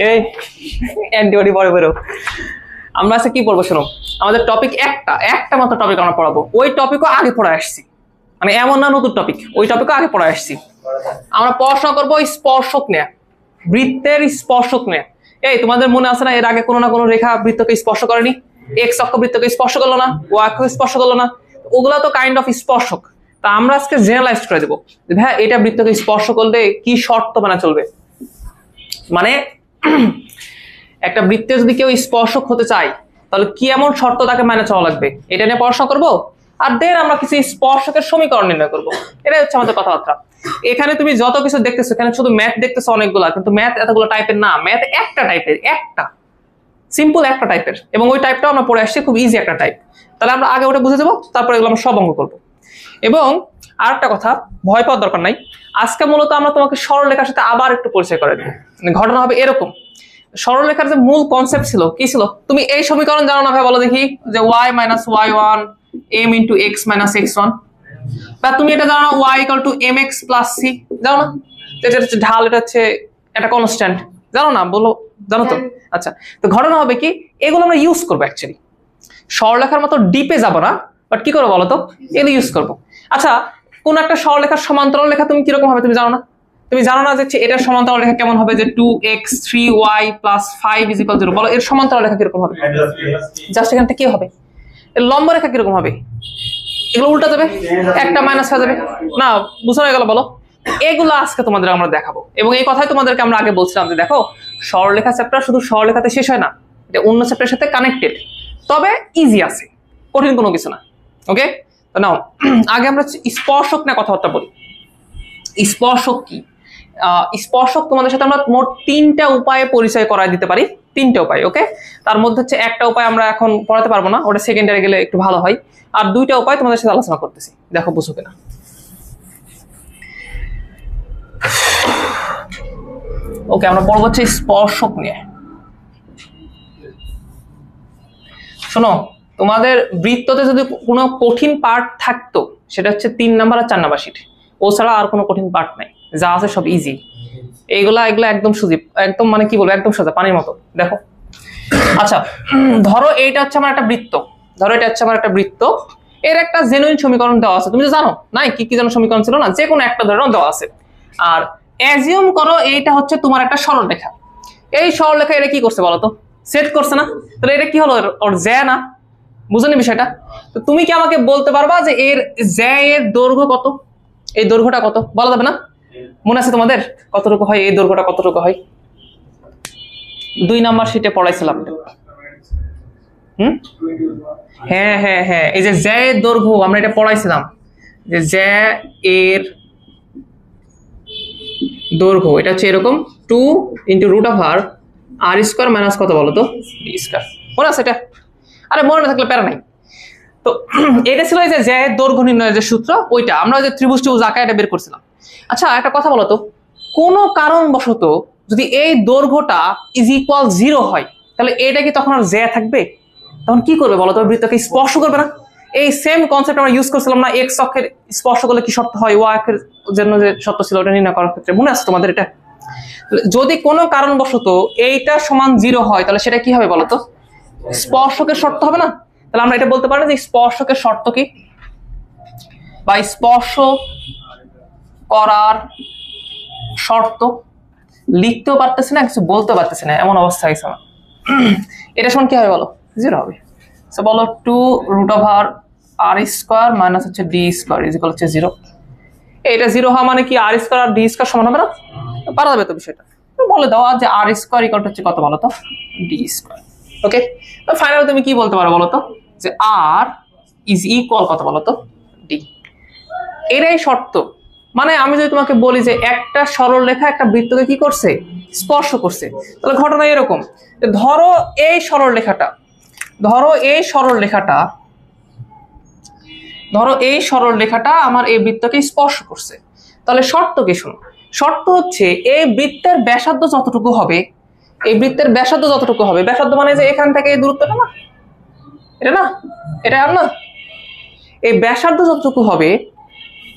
এই অ্যান্টিবডি বড় বড়। আমরা আজকে কি পড়বো শোনো, আমাদের টপিক একটা মাত্র টপিক আমরা পড়াবো। ওই টপিকও আগে পড়ে আসছি, মানে এমন না নতুন টপিক, ওই টপিকও আগে পড়ে আসছি। আমরা পড়াশোনা করবো স্পর্শক নিয়ে, বৃত্তের স্পর্শক নিয়ে। এই তোমাদের মনে আছে না, এর আগে কোনো না কোনো রেখা বৃত্তকে স্পর্শ করেনি? এক্স অক্ষ বৃত্তকে স্পর্শ করলো না, ওয়াই অক্ষ স্পর্শ করলো না? ওগুলা তো কাইন্ড অফ স্পর্শক। তা আমরা আজকে জেনারেলাইজ করে দেবো, ভাই এটা বৃত্তকে স্পর্শ করলে কি শর্ত মানা চলবে। মানে একটা বৃত্তে যদি কেউ স্পর্শক হতে চায় তাহলে কি এমন শর্ত তাকে মেনে চলা লাগবে, এটা নিয়ে পড়াশোনা করবো। আর দেন আমরা কিছু স্পর্শকের সমীকরণ নির্ণয় করবো। এটাই হচ্ছে আমাদের কথাবার্তা। এখানে তুমি যত কিছু দেখতেছো, এখানে শুধু ম্যাথ দেখতেছো অনেকগুলা, কিন্তু ম্যাথ এতগুলো টাইপের না। ম্যাথ একটা টাইপের, একটা সিম্পল একটা টাইপের, এবং ওই টাইপটাও আমরা পড়ে আসছি, খুব ইজি একটা টাইপ। তাহলে আমরা আগে ওটা বুঝে যাবো, তারপরে এগুলো আমরা সব অঙ্ক করবো। এবং আর একটা কথা, ভয় পাওয়ার দরকার নাই। আজকে মূলত আমরা তোমাকে সরলরেখার সাথে আবার একটু পরিচয় করে দেবো। ঘটনা হবে এরকম, সরলরেখার যে মূল কনসেপ্ট ছিল কি ছিল, তুমি এই সমীকরণ জানো না ভাই? বলো দেখি, যে y minus y1 m into x minus x1, বা তুমি এটা জানো না y equal to mx plus c, জানো না? এটা হচ্ছে ঢাল, এটা হচ্ছে একটা কনস্ট্যান্ট, জানো না? বলো, জানো তো? আচ্ছা, তো ঘটনা হবে কি, এগুলো আমরা ইউজ করবো অ্যাকচুয়ালি। সরলরেখার মতো ডিপে যাবো না, বাট কি করবো বলো তো, এগুলো ইউজ করবো। আচ্ছা, কোন একটা সরলরেখার সমান্তরাল রেখা তুমি কিরকম হবে তুমি জানো না? তুমি জানো না যে এটার সমান্তরাল রেখা কেমন হবে, যে 2x 3y plus 5 is equal 0? বলো এর সমান্তরাল রেখা কিরকম হবে? জাস্ট এখানটা কি হবে? এর লম্ব রেখা কিরকম হবে? এগুলো উল্টা যাবে, একটা মাইনাস হয়ে যাবে না? বুঝতে হয়ে গেল? বলো, এগুলো আজকে তোমাদের আমরা দেখাবো। এবং এই কথাই তোমাদেরকে আমরা আগে বলছিলাম যে দেখো, সরলরেখা চ্যাপ্টার শুধু সরলরেখাতে শেষ হয় না, এটা অন্য চ্যাপ্টারের সাথে কানেক্টেড, তবে ইজি আছে, কঠিন কোনো কিছু না। ওকে, তো নাও আগে আমরা স্পর্শক নিয়ে কথাবার্তা বলি। স্পর্শক কি? স্পর্শক তোমাদের সাথে আমরা মোট 3টা উপায়ে পরিচয় করায় দিতে পারি, 3টা উপায়। ওকে, তার মধ্যে হচ্ছে একটা উপায় আমরা এখন পড়াতে পারবো না, ওটা সেকেন্ডারি গেলে একটু ভালো হয়। আর 2টা উপায় তোমাদের সাথে আলোচনা করতেছি, দেখো বুঝো কিনা। ওকে, আমরা পড়বো হচ্ছে স্পর্শক নিয়ে। শোনো, তোমাদের বৃত্ততে যদি কোনো কঠিন পার্ট থাকতো সেটা হচ্ছে 3 নাম্বার আর 4 নাম্বার শিট, ও ছাড়া আর কোনো কঠিন পার্ট নাই, যা আছে সব ইজি। এগুলা একদম সুজি, একদম মানে কি বলবো, একদম সোজা, পানির মতো। দেখো, আচ্ছা ধরো এইটা হচ্ছে আমার একটা বৃত্ত, ধরো এটা হচ্ছে আমার একটা বৃত্ত, এর একটা জেনুইন সমীকরণ দেওয়া আছে। তুমি তো জানো নাই কি কি যেন সমীকরণ ছিল না, যে কোনো একটা ধরো দেওয়া আছে। আর অ্যাজিউম করো এইটা হচ্ছে তোমার একটা সরলরেখা। এই সরলরেখা এটা কি করছে বলো তো? সেট করছে না? তাহলে এটা কি হলো, ওর জ্যা না? বুঝনি বিষয়টা? তো তুমি কি আমাকে বলতে পারবা যে এর জ্যা এর দৈর্ঘ্য কত? এই দৈর্ঘ্যটা কত বলা যাবে না? মনে আছে তোমাদের কতটুকু হয়, এই দৈর্ঘ্যটা কতটুকু হয়? 2 নাম্বার শিটে পড়াইছিলাম। হ্যাঁ হ্যাঁ হ্যাঁ, এই যে জ্যা এর দৈর্ঘ্য আমরা এটা পড়াইছিলাম, যে জ্যা এর দৈর্ঘ্য এটা হচ্ছে এরকম 2 into root of R R square minus কত বলো তো, ডি স্কোয়ার। মনে আছে এটা? আরে মনে না থাকলে প্যারা নাই। তো এটা ছিল এই যে জ্যা এর দৈর্ঘ্য নির্ণয়ের যে সূত্র, ওইটা আমরা যে ত্রিভুজ আঁকা এটা বের করছিলাম। আচ্ছা একটা কথা বলো তো, কোনো কারণবশত যদি এই দৈর্ঘ্যটা ইজ ইকুয়াল 0 হয়, তাহলে এটা কি তখন আর জ্যা থাকবে? তখন কি করবে বলো তো? বৃত্তকে স্পর্শ করবে না? এই সেম কনসেপ্ট আমরা ইউজ করছিলাম না, এক্স অক্ষের স্পর্শ করলে কি শর্ত হয়, ওয়াই অক্ষের জন্য যে শর্ত ছিল ওটা নির্ণয় করার ক্ষেত্রে, মনে আছে তোমাদের এটা? যদি কোনো কারণবশত এইটা সমান 0 হয়, তাহলে সেটা কি হবে বলো তো? স্পর্শকের শর্ত হবে না? তাহলে আমরা এটা বলতে পারি যে স্পর্শকের শর্ত কি, বা স্পর্শ করার শর্ত। লিখতেও পারতেছি না, কিছু বলতে পারতেছি না, এমন অবস্থা হয়েছে আমার। এটা সমান কি হবে বলো? 0 হবে। সো বলো 2 root of R R square minus হচ্ছে ডি স্কোয়ার ইজ ইকুয়াল হচ্ছে 0। এটা 0 হওয়া মানে কি আর স্কোয়ার আর ডি স্কোয়ার সমান হবে না? পারা যাবে তো বিষয়টা? বলে দাও যে আর স্কোয়ার ইকুয়াল হচ্ছে কত বলো তো, ডি স্কোয়ার। ওকে, তো ফাইনালি তুমি কি বলতে পারো বলো তো, যে আর ইজ ইকুয়াল কত বলো তো, ডি। এটাই শর্ত। মানে আমি যদি তোমাকে বলি যে একটা সরল রেখা একটা বৃত্তকে কি করছে, স্পর্শ করছে, তাহলে ঘটনা এরকম, ধরো এই সরল রেখাটা, ধরো এই সরল রেখাটা আমার এই বৃত্তকে স্পর্শ করছে, তাহলে শর্ত কি শোনো? শর্ত হচ্ছে এই বৃত্তের ব্যাসার্ধ যতটুকু হবে, এই বৃত্তের ব্যাসার্ধ যতটুকু হবে, ব্যাসার্ধ মানে যে এখান থেকে এই দূরত্বটা না, এটা না, এটা আর না, এই ব্যাসার্ধ যতটুকু হবে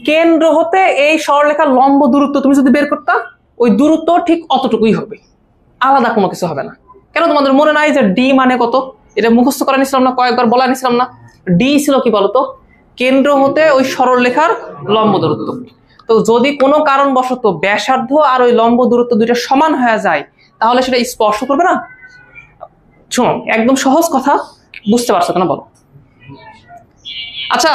কেন্দ্র হতে এই সরলরেখার লম্ব দূরত্ব তুমি যদি বের করতা, ওই দূরত্ব ঠিক অতটুকুই হবে, আলাদা কোনো কিছু হবে না। কেন তোমাদের মনে নাই যে ডি মানে কত? এটা মুখস্থ করে নিছিলাম না, কয়েকবার বলা নিছিলাম না? ডি ছিল কি বলতো? কেন্দ্র হতে ওই সরলরেখার লম্ব দূরত্ব। তো যদি কোনো কারণবশত ব্যাসার্ধ আর ওই লম্ব দূরত্ব দুইটা সমান হয়ে যায়, তাহলে সেটা স্পর্শ করবে না? শোনো, একদম সহজ কথা, বুঝতে পারছো কেন বলো? আচ্ছা,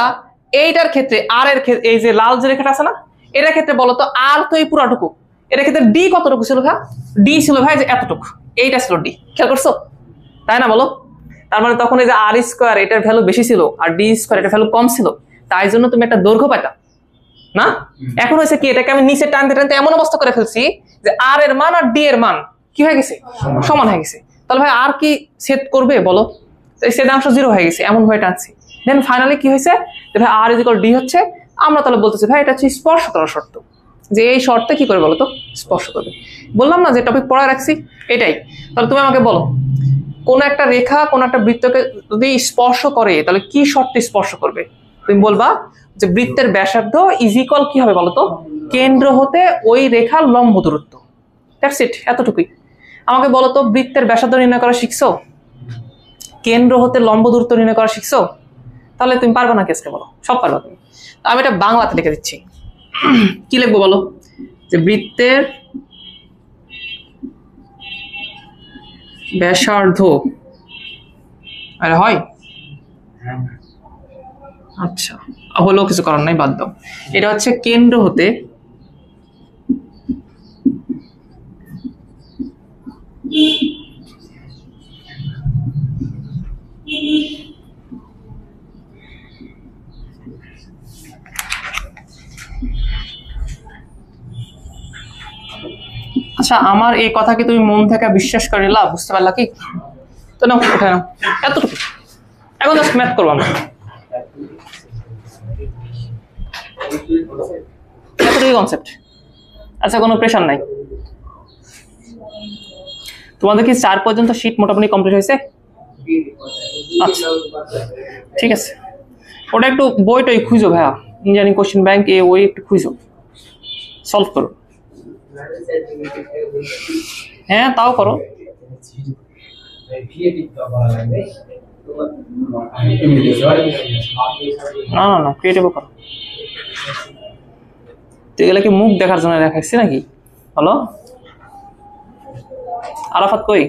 এইটার ক্ষেত্রে আর এর ক্ষেত্রে এই যে লাল যে রেখাটা আছে না, এটার ক্ষেত্রে বলো তো আর তো এই পুরাটুকু, এটার ক্ষেত্রে ডি কতটুকু ছিল ভাই? ডি ছিল ভাই যে এতটুকু, এইটা ছিল ডি, খেয়াল করছো? তাই না বলো? তার মানে তখন এই যে আর স্কোয়ার এটার ভ্যালু বেশি ছিল আর ডি স্কোয়ার এটার ভ্যালু কম ছিল, তাই জন্য তুমি একটা দৈর্ঘ্য পাইতা না? এখন হয়েছে কি, এটাকে আমি নিচে টানতে টানতে এমন অবস্থা করে ফেলছি যে আর এর মান আর ডি এর মান কি হয়ে গেছে? সমান হয়ে গেছে। তাহলে ভাই আর কি ছেদ করবে বলো? এই ছেদাংশ 0 হয়ে গেছে, এমন ভাবে টানছি। দেন ফাইনালি কি হয়েছে যে ভাই আর ইজ ইকুয়াল ডি হচ্ছে। আমরা তাহলে বলতেছি ভাই এটা হচ্ছে স্পর্শ করার শর্ত, যে এই শর্তে কি করে বলো তো স্পর্শ করবে। বললাম না যে টপিক পড়ায় রাখছি এটাই। তাহলে তুমি আমাকে বলো, কোন একটা রেখা কোন একটা বৃত্তকে যদি স্পর্শ করে তাহলে কি শর্তে স্পর্শ করবে? তুমি বলবা যে বৃত্তের ব্যাসার্ধ ইজ ইকুয়াল কি হবে বলতো? কেন্দ্র হতে ওই রেখার লম্ব দূরত্ব। দ্যাটস ইট, এতটুকুই। আমাকে বলো তো, বৃত্তের ব্যাসার্ধ নির্ণয় করা শিখছো? কেন্দ্র হতে লম্ব দূরত্ব নির্ণয় করা শিখছো? তাহলে তুমি পারবে না কেসকে বলো? সব পারবা তুমি। আমি এটা বাংলাতে লিখে দিচ্ছি। কি লিখবো বলো? যে বৃত্তের ব্যাসার্ধ, আরে হয় আচ্ছা, হলেও কিছু করার নাই, বাদ দাও। এটা হচ্ছে কেন্দ্র হতে আচ্ছা, আমার এই কথা কি তুমি মন থেকে বিশ্বাস করে নিলা? বুঝতে পারলা কি? তো নাও, উঠে নাও, এতটুকু। এখন জাস্ট ম্যাথ করবো আমরা, এতটুকু কনসেপ্ট। আচ্ছা, কোনো প্রেশার নাই। তোমাদের কি 4 পর্যন্ত শীট মোটামুটি কমপ্লিট হয়েছে? আচ্ছা, ঠিক আছে। ওটা একটু বইটাই খুঁজো ভাইয়া, ইঞ্জিনিয়ারিং কোশ্চেন ব্যাংক এ ওই একটু খুঁজো, সলভ করো। হ্যাঁ, তাও করো। না না না, ক্রিয়েটিভও করো। তো এগুলা কি মুখ দেখার জন্য দেখাচ্ছি নাকি? হলো আরাফাত কই?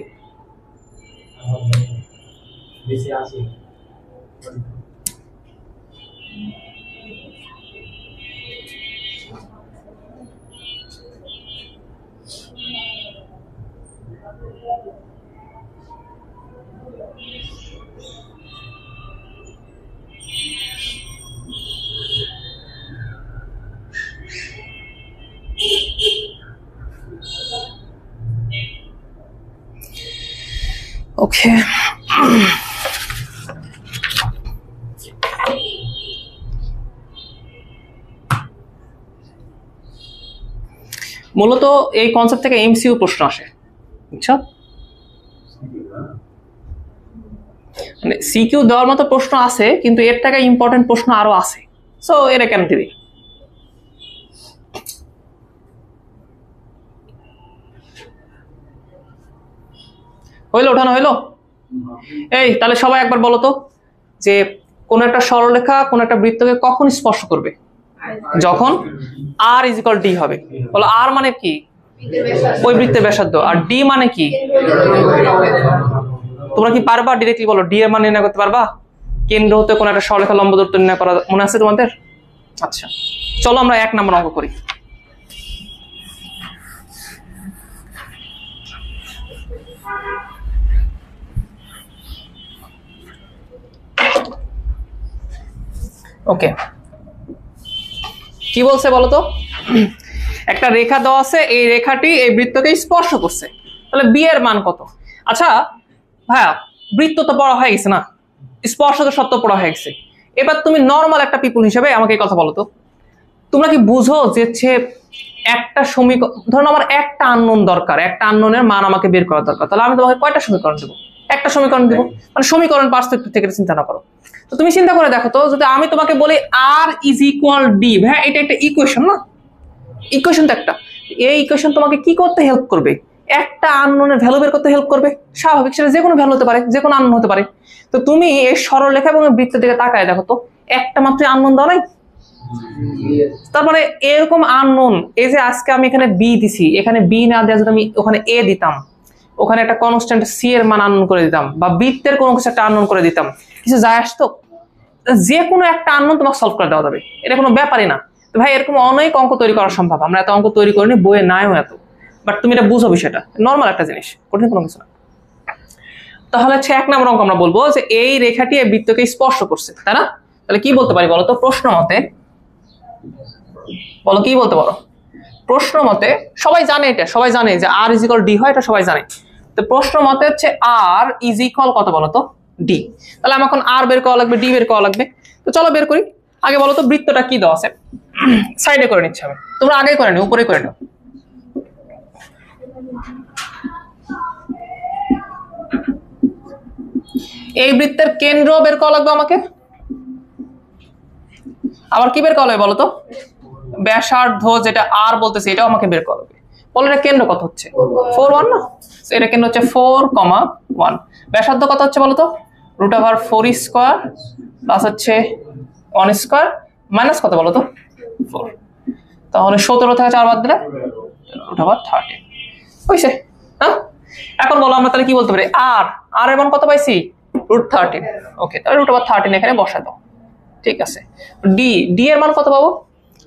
ওকে, মূলত এই কনসেপ্ট থেকে এমসিইউ প্রশ্ন আসে, বুঝছো? মানে সিকিউ দেওয়ার মতো প্রশ্ন আছে, কিন্তু এর থেকে ইম্পর্টেন্ট প্রশ্ন আরো আছে। সো এটা কেন দিবি? হইলো, ওঠানো হইলো? এই তাহলে সবাই একবার বলো তো, যে কোন একটা সরলরেখা কোন একটা বৃত্তকে কখন স্পর্শ করবে? যখন আর ইজ ইকুয়াল ডি হবে। বলো, আর মানে কি? ওই বৃত্তের ব্যাসার্ধ। আর ডি মানে কি? তোমরা কি পারবা ডিরেক্টলি বলো ডি এর মান নির্ণয় করতে পারবা? কেন্দ্র হতে কোন একটা সরলরেখা লম্ব দূরত্ব নির্ণয় করা মনে আছে তোমাদের? আচ্ছা, চলো আমরা 1 নম্বর অঙ্ক করি। ওকে, কি বলছে বলো তো? একটা রেখা দেওয়া আছে, এই রেখাটি এই বৃত্তকে স্পর্শ করছে, তাহলে বি এর মান কত? আচ্ছা ভাইয়া, বৃত্ত তো পড়া হয়ে গেছে না, স্পর্শ তো সত্য পড়া হয়ে গেছে। এবার তুমি নর্মাল একটা পিপুল হিসেবে আমাকে এই কথা বলো তো, তোমরা কি বুঝো যে একটা সমীকরণ, ধরুন আমার একটা আননোন দরকার, একটা আননোনের মান আমাকে বের করা দরকার, তাহলে আমি তোমাকে কয়টা সমীকরণ দেবো? একটা সমীকরণ দেবো। মানে সমীকরণ পার্সপেক্টিভ থেকে চিন্তা না করো তো, তুমি চিন্তা করে দেখো তো, যদি আমি তোমাকে বলি আর ইজ ইকুয়াল ডি, হ্যাঁ এটা একটা ইকুয়েশন না? ইকুয়েশন তো একটা, এই ইকুয়েশন তোমাকে কি করতে হেল্প করবে? একটা আননোনের ভ্যালু বের করতে হেল্প করবে। স্বাভাবিক, সেটা যে কোনো ভ্যালু হতে পারে, যে কোনো আননোন হতে পারে। তো তুমি এই সরলরেখা এবং বৃত্তের দিকে তাকায় দেখো তো, একটা মাত্র আননোন দাও নাই? তারপরে এরকম আননোন, এই যে আজকে আমি এখানে বি দিছি, এখানে বি না দেওয়া যদি আমি ওখানে এ দিতাম, ওখানে একটা কনস্ট্যান্ট সি এর মান আননোন করে দিতাম, বা বৃত্তের কোনো কিছু একটা আননোন করে দিতাম, কিছু যায় আসতো? যে কোনো একটা আননোন তোমাকে সলভ করে দেওয়া যাবে, এটা কোনো ব্যাপারই না। তো ভাই এরকম অনেক অঙ্ক তৈরি করা সম্ভব, আমরা এত অঙ্ক তৈরি করিনি, বইয়ে নাইও এত, বাট তুমি এটা বুঝো, বিষয়টা নর্মাল একটা জিনিস, কঠিন কোনো কিছু না। তাহলে হচ্ছে 1 নম্বর অঙ্ক আমরা বলবো যে এই রেখাটি এই বৃত্তকে স্পর্শ করছে, তাই না? তাহলে কি বলতে পারি বলো তো প্রশ্ন মতে? বলো কি বলতে পারো প্রশ্ন মতে? সবাই জানে এটা, সবাই জানে যে আর ইজ ইকুয়াল ডি হয়, এটা সবাই জানে। তো প্রশ্ন মতে হচ্ছে আর ইজ ইকুয়াল কত বলো তো? ডি। তাহলে আমার এখন আর বের করা লাগবে, ডি বের করা লাগবে। তো চলো বের করি। আগে বলো তো বৃত্তটা কি দেওয়া আছে? সাইডে করে নিচ্ছি আমি, তোমরা আগে করে নিও, উপরে করে নাও। এই বৃত্তের কেন্দ্র বের করা লাগবে আমাকে। আবার কি বের করা লাগবে বলো তো? ব্যাসার্ধ, যেটা আর বলতেছে, এটাও আমাকে বের করা লাগবে। বলো এটা কেন্দ্র কত হচ্ছে? 4 1 না? এটা কেন্দ্র হচ্ছে 4,1। ব্যাসার্ধ কত হচ্ছে বলো তো? √4 স্কয়ার প্লাস হচ্ছে 1 স্কয়ার মাইনাস কত বলো তো? 4। তাহলে 17 থেকে 4 বাদ দিলে √30 হইছে। হ্যাঁ, এখন বলো আমরা তাহলে কি বলতে পারি? আর এর মান কত পাইছি? √13। ওকে, তাহলে √13 এখানে বসাই দাও। ঠিক আছে। ডি এর মান কত পাবো?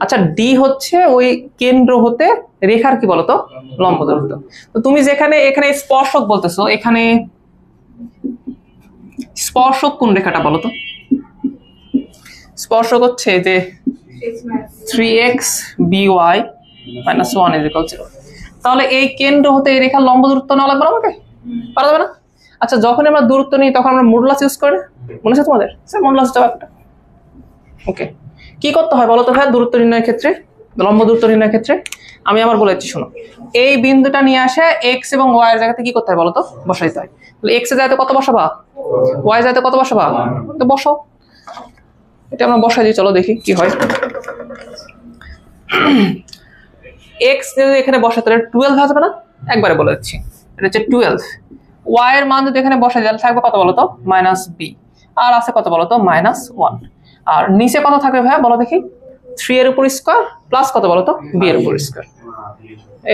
আচ্ছা, ডি হচ্ছে ওই কেন্দ্র হতে রেখার কি বলতো? লম্ব দূরত্ব। তো তুমি যেখানে এখানে স্পর্শক বলতেছো, এখানে স্পর্শক কোন রেখাটা বলতো? স্পর্শক হচ্ছে যে 3x by - 1 = 0। তাহলে এই কেন্দ্র হতে এই রেখার লম্ব দূরত্ব নেওয়া লাগবে আমাকে? পারা যাবে না? আচ্ছা, যখন আমরা দূরত্ব নিই তখন আমরা মডুলাস ইউজ করি, মনে আছে তোমাদের? স্যার মডুলাস দাও একটা। ওকে, কি করতে হয় বলো তো ভাই দূরত্ব নির্ণয়ের ক্ষেত্রে, লম্ব দূরত্ব নির্ণয়ের ক্ষেত্রে? আমি আবার বলেছি শোনো, এই বিন্দুটা নিয়ে আসে এক্স এবং ওয়াই এর জায়গাতে কি করতে হয় বলো তো? বসাইতে হয়। তাহলে এক্স এর জায়গাতে কত বসাবা? ওয়াই এর জায়গাতে কত বসাবা? তো বসাও, এটা আমরা বসাই দিই, চলো দেখি কি হয়। এক্স যদি এখানে বসাই তাহলে 12 আসবে না? একবারে বলে দিচ্ছি, এটা হচ্ছে 12। ওয়াই এর মান যদি এখানে বসাই তাহলে থাকবে কত বলো তো? -b। আর আছে কত বলো তো? -1। আর নিচে কত থাকবে ভাই বলো দেখি? 3 এর উপর স্কয়ার প্লাস কত বলো তো? b এর উপর স্কয়ার।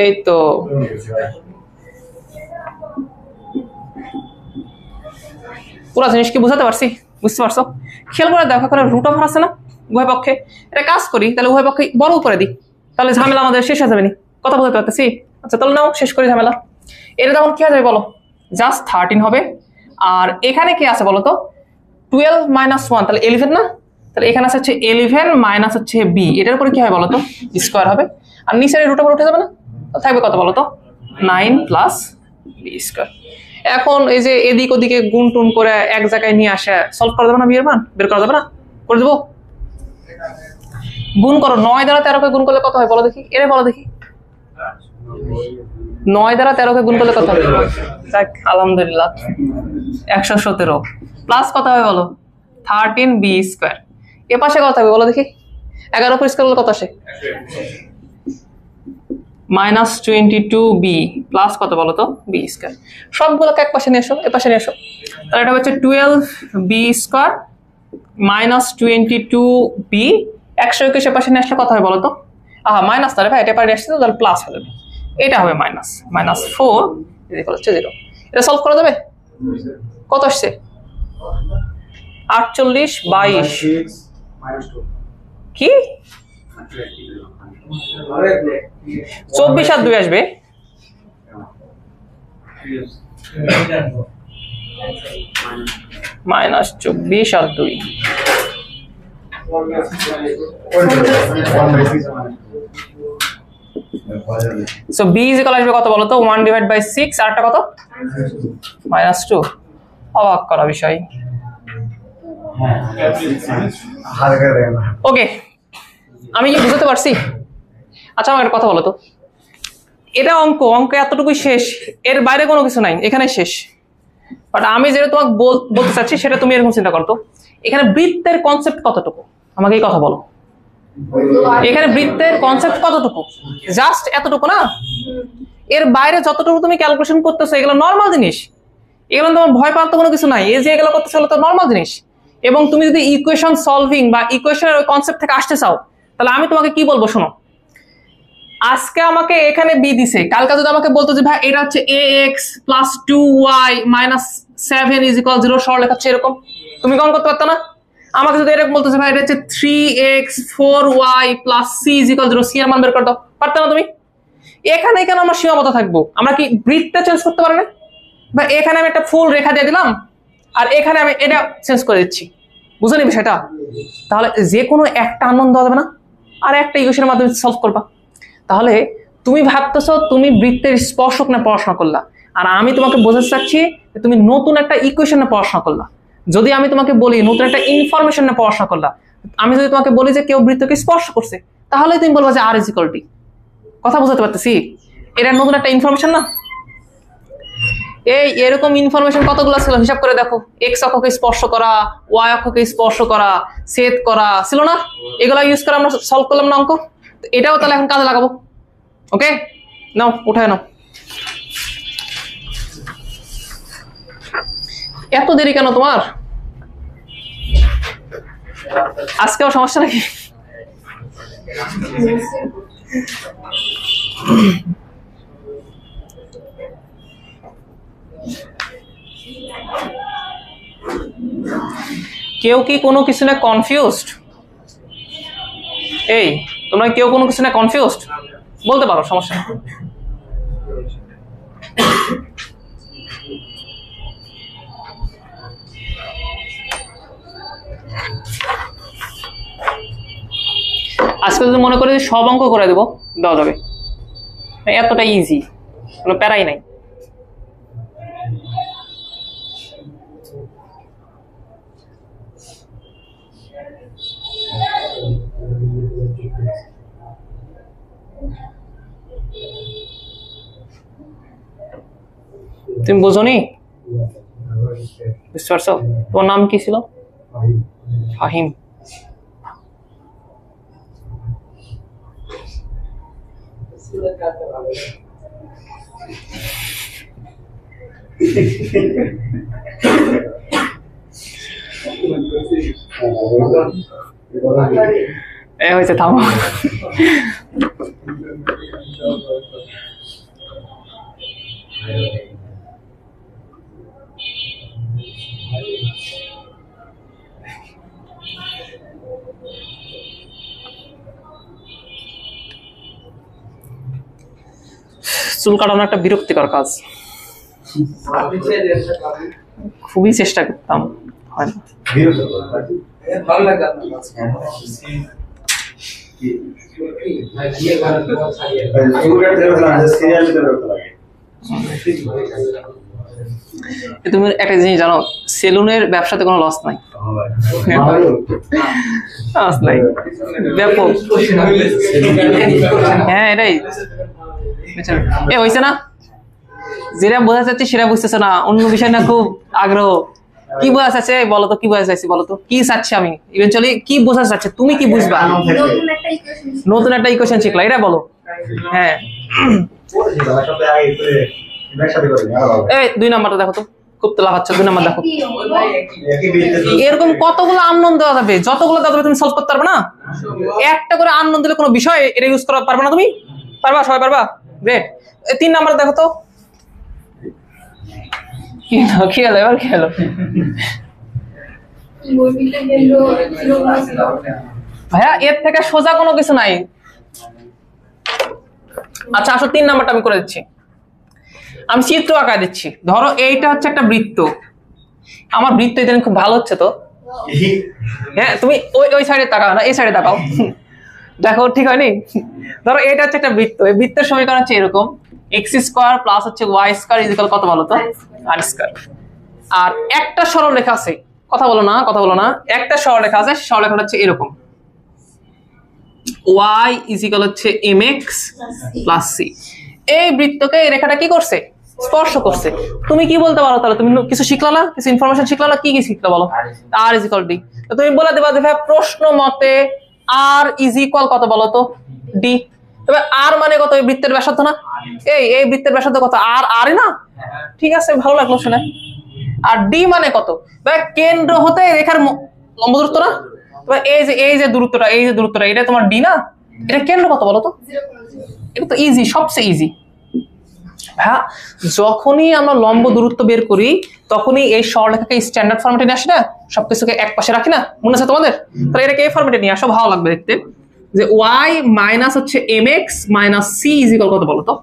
এই তো পুরো জিনিস কি বুঝাতে পারছি? বুঝতে পারছো? খেয়াল করে দেখো, এখানে √ওভার আছে না উভয় পক্ষে? এটা কাজ করি, তাহলে উভয় পক্ষে বড় করে দিই, তাহলে ঝামেলা আমাদের শেষ হয়ে যাবে নি। কথা বুঝতে পারতেছি? আচ্ছা তাহলে নাও শেষ করি ঝামেলা। এটা তখন কি হয়ে যাবে বলো? জাস্ট 13 হবে। আর এখানে কি আছে বলো তো? 12 - 1, তাহলে 11 না? তাহলে এখানে আছে হচ্ছে 11 মাইনাস হচ্ছে b, এটার উপরে কি হয় বলো তো? স্কয়ার হবে। আর নিচের √ওভার উঠে যাবে না? থাকবে কত বলো তো? 9 + b স্কয়ার। এখন এই যে এদিক ওদিকে গুণ টুন করে এক জায়গায় নিয়ে আসে সলভ করা যাবে না? বিয়ের মান বের করা যাবে না? করে দেবো। গুণ করো, 9 দ্বারা 13 কে গুণ করলে কত হয় বলো দেখি? এরে বলো দেখি, 9 দ্বারা 13 কে গুণ করলে কত হবে? যাক আলহামদুলিল্লাহ 117 প্লাস কত হবে বলো? 13b square. এ পাশে কত হবে বলো দেখি? 11 উপর স্কয়ার করলে কত আসে? -22b প্লাস কত বলো তো? b square. সবগুলোকে এক পাশে নিয়ে এসো, এ পাশে নিয়ে এসো। তাহলে এটা হচ্ছে 12b স্কয়ার -22b 121 এর পাশে নিয়ে আসলে কত হবে বলো তো? মাইনাস, তাহলে ভাই এটা পারে আসছে তো, তাহলে প্লাস হবে। এটা হবে -4 = 0। এটা সলভ করা যাবে? কত আসছে? 48 22 কি 24 আর 2 আসবে। -24 আর 2 সো b আসবে কত বলো তো? 1/6 আর একটা কত? -2। অবাক করা বিষয়। ওকে, আমি কি বুঝতে পারছি? আচ্ছা আমার একটা কথা বলো তো, এটা অঙ্ক এতটুকুই শেষ, এর বাইরে কোনো কিছু নাই, এখানে শেষ। বাট আমি যেটা তোমাকে বলতে চাচ্ছি সেটা তুমি এরকম চিন্তা করতো, এখানে বৃত্তের কনসেপ্ট কতটুকু আমাকে এই কথা বলো। এখানে বৃত্তের কনসেপ্ট কতটুকু, জাস্ট এতটুকু না, এর বাইরে যতটুকু তুমি ক্যালকুলেশন করতেছো এগুলো নর্মাল জিনিস, এগুলো তোমার ভয় পাওয়ার তো কোনো কিছু নাই, এই যে এগুলো করতেছো এগুলো তো নর্মাল জিনিস। এবং তুমি যদি ইকুয়েশন সলভিং বা ইকুয়েশনের ওই কনসেপ্ট থেকে আসতে চাও তাহলে আমি তোমাকে কি বলবো শোনো, আজকে আমাকে এখানে বি দিছে, কালকে যদি আমাকে বলতো যে ভাই এটা হচ্ছে ax plus 2y minus 7 is equal 0 সরলরেখা হচ্ছে এরকম, তুমি কখন করতে পারতো না? আমাকে যদি এরকম বলতো যে ভাই এটা হচ্ছে 3x 4y plus c is equal 0, c এর মান বের করতে পারতো না তুমি? এখানে কেন আমরা সীমাবদ্ধ থাকবো? আমরা কি বৃত্তটা চেঞ্জ করতে পারি না? বা এখানে আমি একটা ফুল রেখা দিয়ে দিলাম আর এখানে আমি এটা চেঞ্জ করে দিচ্ছি, বুঝে নিবি সেটা, তাহলে যে কোনো একটা আনন্দ দেওয়া যাবে না, আর একটা ইকুয়েশনের মাধ্যমে সলভ করবা। তাহলে তুমি ভাবতেছো তুমি বৃত্তের স্পর্শক না পড়াশোনা করলা, আর আমি তোমাকে বোঝাতে চাচ্ছি যে তুমি নতুন একটা ইকুয়েশনে পড়াশোনা করলা। যদি আমি তোমাকে বলি নতুন একটা ইনফরমেশন নিয়ে পড়াশোনা করলা, আমি যদি তোমাকে বলি যে কেউ বৃত্তকে স্পর্শ করছে, তাহলে তুমি বলবা যে আর ইজ ইকুয়াল টি। কথা বুঝাতে পারতেছি? এটা নতুন একটা ইনফরমেশন না? এই এরকম ইনফরমেশন কতগুলো ছিল হিসাব করে দেখো, এক্স অক্ষকে স্পর্শ করা, ওয়াই অক্ষকে স্পর্শ করা, ছেদ করা ছিল না? এগুলো ইউজ করে আমরা সলভ করলাম না অঙ্ক, এটাও তাহলে এখন কাজে লাগাবো। ওকে, নাও উঠায় নাও। এত দেরি কেন তোমার? আজকেও সমস্যা নাকি? কেউ কি কোনো কিছু না কনফিউজড? এই তোমরা কেউ কোনো কিছু না কনফিউজড বলতে পারো, সমস্যা নেই। আজকে যদি মনে করি সব অঙ্ক করে দেবো, দেওয়া যাবে, এতটা ইজি, কোনো প্যারাই নাই। তুমি বোঝনি? বুঝতে পারছো? তোমার নাম কি ছিল? ফাহিম। এ হয়েছে, থামো। চুল কাটানো একটা বিরক্তিকর কাজ, খুবই চেষ্টা করতাম, হয় না। তুমি একটা জিনিস জানো, সেলুনের ব্যবসাতে কোনো লস নাই, লস নাই, ব্যাপক। হ্যাঁ এটাই এ হয়েছে না, যেটা বোঝা যাচ্ছে সেটা বুঝতেছে না, অন্য বিষয় না খুব আগ্রহ। কি বোঝা যাচ্ছে বলো তো, কি বোঝা যাচ্ছে বলো তো, কি চাচ্ছি আমি ইভেনচুয়ালি, কি বোঝা যাচ্ছে, তুমি কি বুঝবা? নতুন একটা ইকুয়েশন শিখলা, এটা বলো। হ্যাঁ এই 2 নাম্বারটা দেখো তো, খুব তো লাফাচ্ছ, 2 নাম্বার দেখো। এরকম কতগুলো আননোন দেওয়া যাবে, যতগুলো দেওয়া যাবে তুমি সলভ করতে পারবে না? একটা করে আননোন দিলে কোনো বিষয় এটা ইউজ করা পারবে না তুমি? পারবা, সবাই পারবা? গ্রেট। 3 নাম্বার দেখো তো, কি হলো এবার, কি হলো? ভাইয়া এর থেকে সোজা কোনো কিছু নাই। আচ্ছা আসো 3 নাম্বারটা আমি করে দিচ্ছি, আমি চিত্র আঁকায় দিচ্ছি। ধরো এইটা হচ্ছে একটা বৃত্ত, আমার বৃত্ত এটা খুব ভালো হচ্ছে তো। হ্যাঁ তুমি ওই সাইডে তাকাও না, এই সাইডে তাকাও, দেখো ঠিক হয়নি? ধরো এটা হচ্ছে একটা বৃত্ত, এই বৃত্তের সমীকরণ হচ্ছে এরকম, এক্স স্কোয়ার প্লাস হচ্ছে ওয়াই স্কোয়ার ইজ ইকুয়াল কত বলো তো? আর স্কোয়ার। আর একটা সরলরেখা আছে, কথা বলো না, কথা বলো না, একটা সরলরেখা আছে, সরলরেখাটা হচ্ছে এরকম, y ইজ ইকুয়াল হচ্ছে mx প্লাস c। এই বৃত্তকে এই রেখাটা কি করছে? স্পর্শ করছে। তুমি কি বলতে পারো তাহলে? তুমি কিছু শিখলা না, কিছু ইনফরমেশন শিখলা না, কি কি শিখলা বলো? r is equal d। তো তুমি বলে দেবা যে ভাই প্রশ্ন মতে আর ইজ ইকুয়াল কত বলো তো ডি। তবে আর মানে কত, এই বৃত্তের ব্যাসার্ধ না, এই বৃত্তের ব্যাসার্ধ কত আর আর না, ঠিক আছে ভালো লাগলো শুনে। আর ডি মানে কত, কেন্দ্র হতে রেখার লম্ব দূরত্ব না, এই যে দূরত্বটা এটা তোমার ডি না, এটা কেন্দ্র কত বলো তো, এটা তো ইজি, সবচেয়ে ইজি। হ্যাঁ, যখনই আমরা লম্ব দূরত্ব বের করি তখনই এই সরলরেখাকে স্ট্যান্ডার্ড ফরম্যাটে নিয়ে আসি না, সবকিছুকে এক পাশে রাখি না, মনে আছে তোমাদের? তাহলে এটাকে এই ফরম্যাটে নিয়ে আসো, ভালো লাগবে দেখতে। যে y মাইনাস হচ্ছে mx minus c is equal কত বলো তো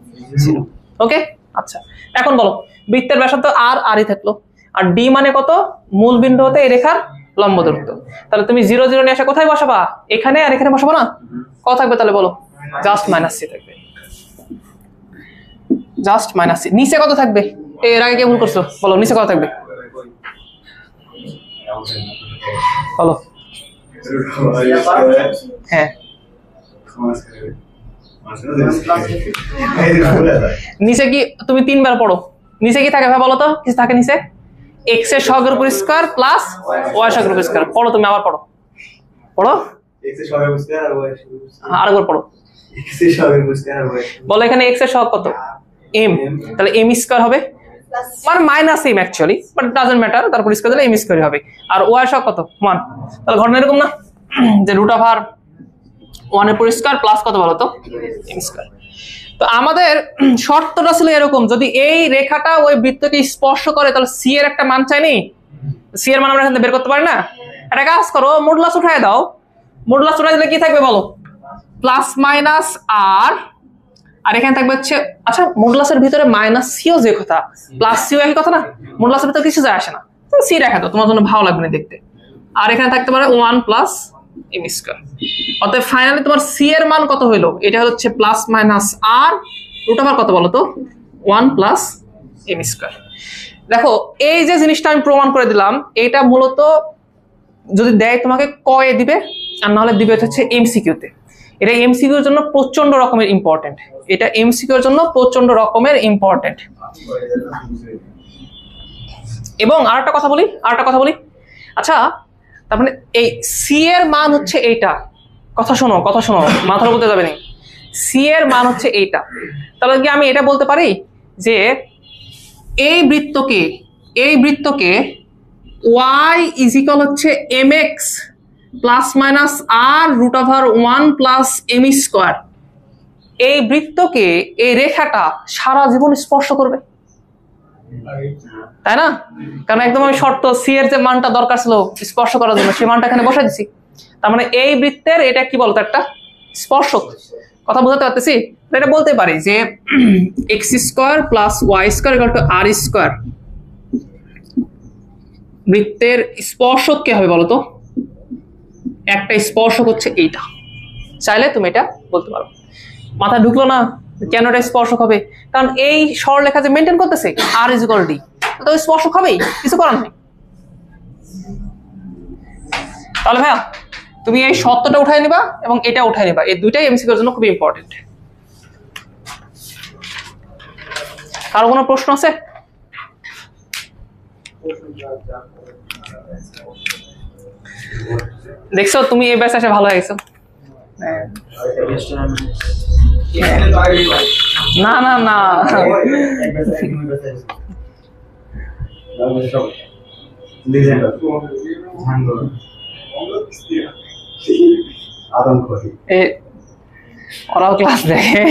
0। ওকে, আচ্ছা এখন বলো বৃত্তের ব্যাসার্ধ আর আরই থাকলো, আর d মানে কত, মূল বিন্দু হতে এই রেখার লম্ব দূরত্ব। তাহলে তুমি 0 0 নিয়ে আসা কোথায় বসাবা, এখানে আর এখানে বসাবো না, কত থাকবে তাহলে বলো, জাস্ট মাইনাস c থাকবে, জাস্ট মাইনাস c। নিচে কত থাকবে, এর আগে কে ভুল করছো বলো, নিচে কত থাকবে বলো? হ্যাঁ, নিচে কি তুমি 3 বার পড়ো, নিচে কি থাকে ভাই বলো তো, কিছু থাকে নিচে, এক্স এর সহগের উপর স্কয়ার প্লাস ওয়াই সহগের উপর স্কয়ার। পড়ো তুমি, আবার পড়ো, পড়ো এক্স এর সহগের উপর স্কয়ার আর ওয়াই আরেকবার পড়ো। এক্স এর সহগের উপর স্কয়ার আর ওয়াই বলো এখানে এক্স এর সহগ কত, এম, তাহলে এম স্কয়ার হবে, মানে minus am actually, but doesn't matter, তারপর স্কয়ার দিলে এম স্কয়ার হবে। আর ওয়াই সহগ কত 1, তাহলে ঘটনা এরকম না যে রুট অফ আর 1 এর উপর স্কয়ার প্লাস কত বলো তো এম স্কয়ার। তো আমাদের শর্তটা ছিল এরকম, যদি এই রেখাটা ওই বৃত্তকে স্পর্শ করে তাহলে সি এর একটা মান চাইনি, সি এর মান আমরা এখানে বের করতে পারি না। একটা কাজ করো, মডুলাস উঠায় দাও, মডুলাস উঠায় দিলে কি থাকবে বলো, প্লাস মাইনাস আর, আর এখানে থাকবে হচ্ছে, আচ্ছা মডুলাসের ভিতরে মাইনাস সিও যে কথা, প্লাস সিও একই কথা না, মডুলাসের ভিতরে কিছু যায় আসে না, তো সি রাখা দাও, তোমার জন্য ভালো লাগবে না দেখতে। আর এখানে থাকতে পারে 1 প্লাস এম স্কয়ার। অতএব ফাইনালি তোমার সি এর মান কত হলো, এটা হচ্ছে প্লাস মাইনাস আর রুট ওভার কত বলো তো 1 প্লাস এম স্কয়ার। দেখো এই যে জিনিসটা আমি প্রমাণ করে দিলাম, এটা মূলত যদি দেয় তোমাকে ক এ দিবে, আর নাহলে দিবে হচ্ছে এমসিকিউতে। এটা এমসিকিউর জন্য প্রচন্ড রকমের ইম্পর্টেন্ট, এটা এমসিকিউর জন্য প্রচন্ড রকমের ইম্পর্টেন্ট। এবং আরেকটা কথা বলি, আচ্ছা তার মানে এই সি এর মান হচ্ছে এইটা, কথা শোনো মাথার উপরে যাবে না, সি এর মান হচ্ছে এইটা। তাহলে কি আমি এটা বলতে পারি যে এই বৃত্তকে y ইজ ইকুয়াল হচ্ছে mx প্লাস মাইনাস আর root over 1 plus M square, এই বৃত্তকে এই রেখাটা সারা জীবন স্পর্শ করবে, তাই না? কারণ একদম আমি শর্ত সি এর যে মানটা দরকার ছিল স্পর্শ করার জন্য, সেই মানটা এখানে বসাই দিছি। তার মানে এই বৃত্তের এটা কি বলতো, একটা স্পর্শক। কথা বোঝাতে পারতেছি? এটা বলতে পারি যে X square plus Y square equal to R square, বৃত্তের স্পর্শক কে হবে বলতো, একটা স্পর্শক হচ্ছে এইটা। চাইলে তুমি এটা বলতে পারো, মাথা ঢুকলো না কেন এটা স্পর্শক হবে, কারণ এই সরলরেখা যে মেনটেন করতেছে আর ইজ ইকুয়াল ডি, তো স্পর্শক হবেই, কিছু করার নেই। তাহলে ভাইয়া তুমি এই শর্তটা উঠাই নিবা এবং এটা উঠাই নিবা, এই দুইটাই এমসিকিউর জন্য খুব ইম্পর্টেন্ট। কারো কোনো প্রশ্ন আছে? দেখছো তুমি এই ব্যাচে এসে ভালো হয়ে গেছো। না না না, ওরাও ক্লাস দেখে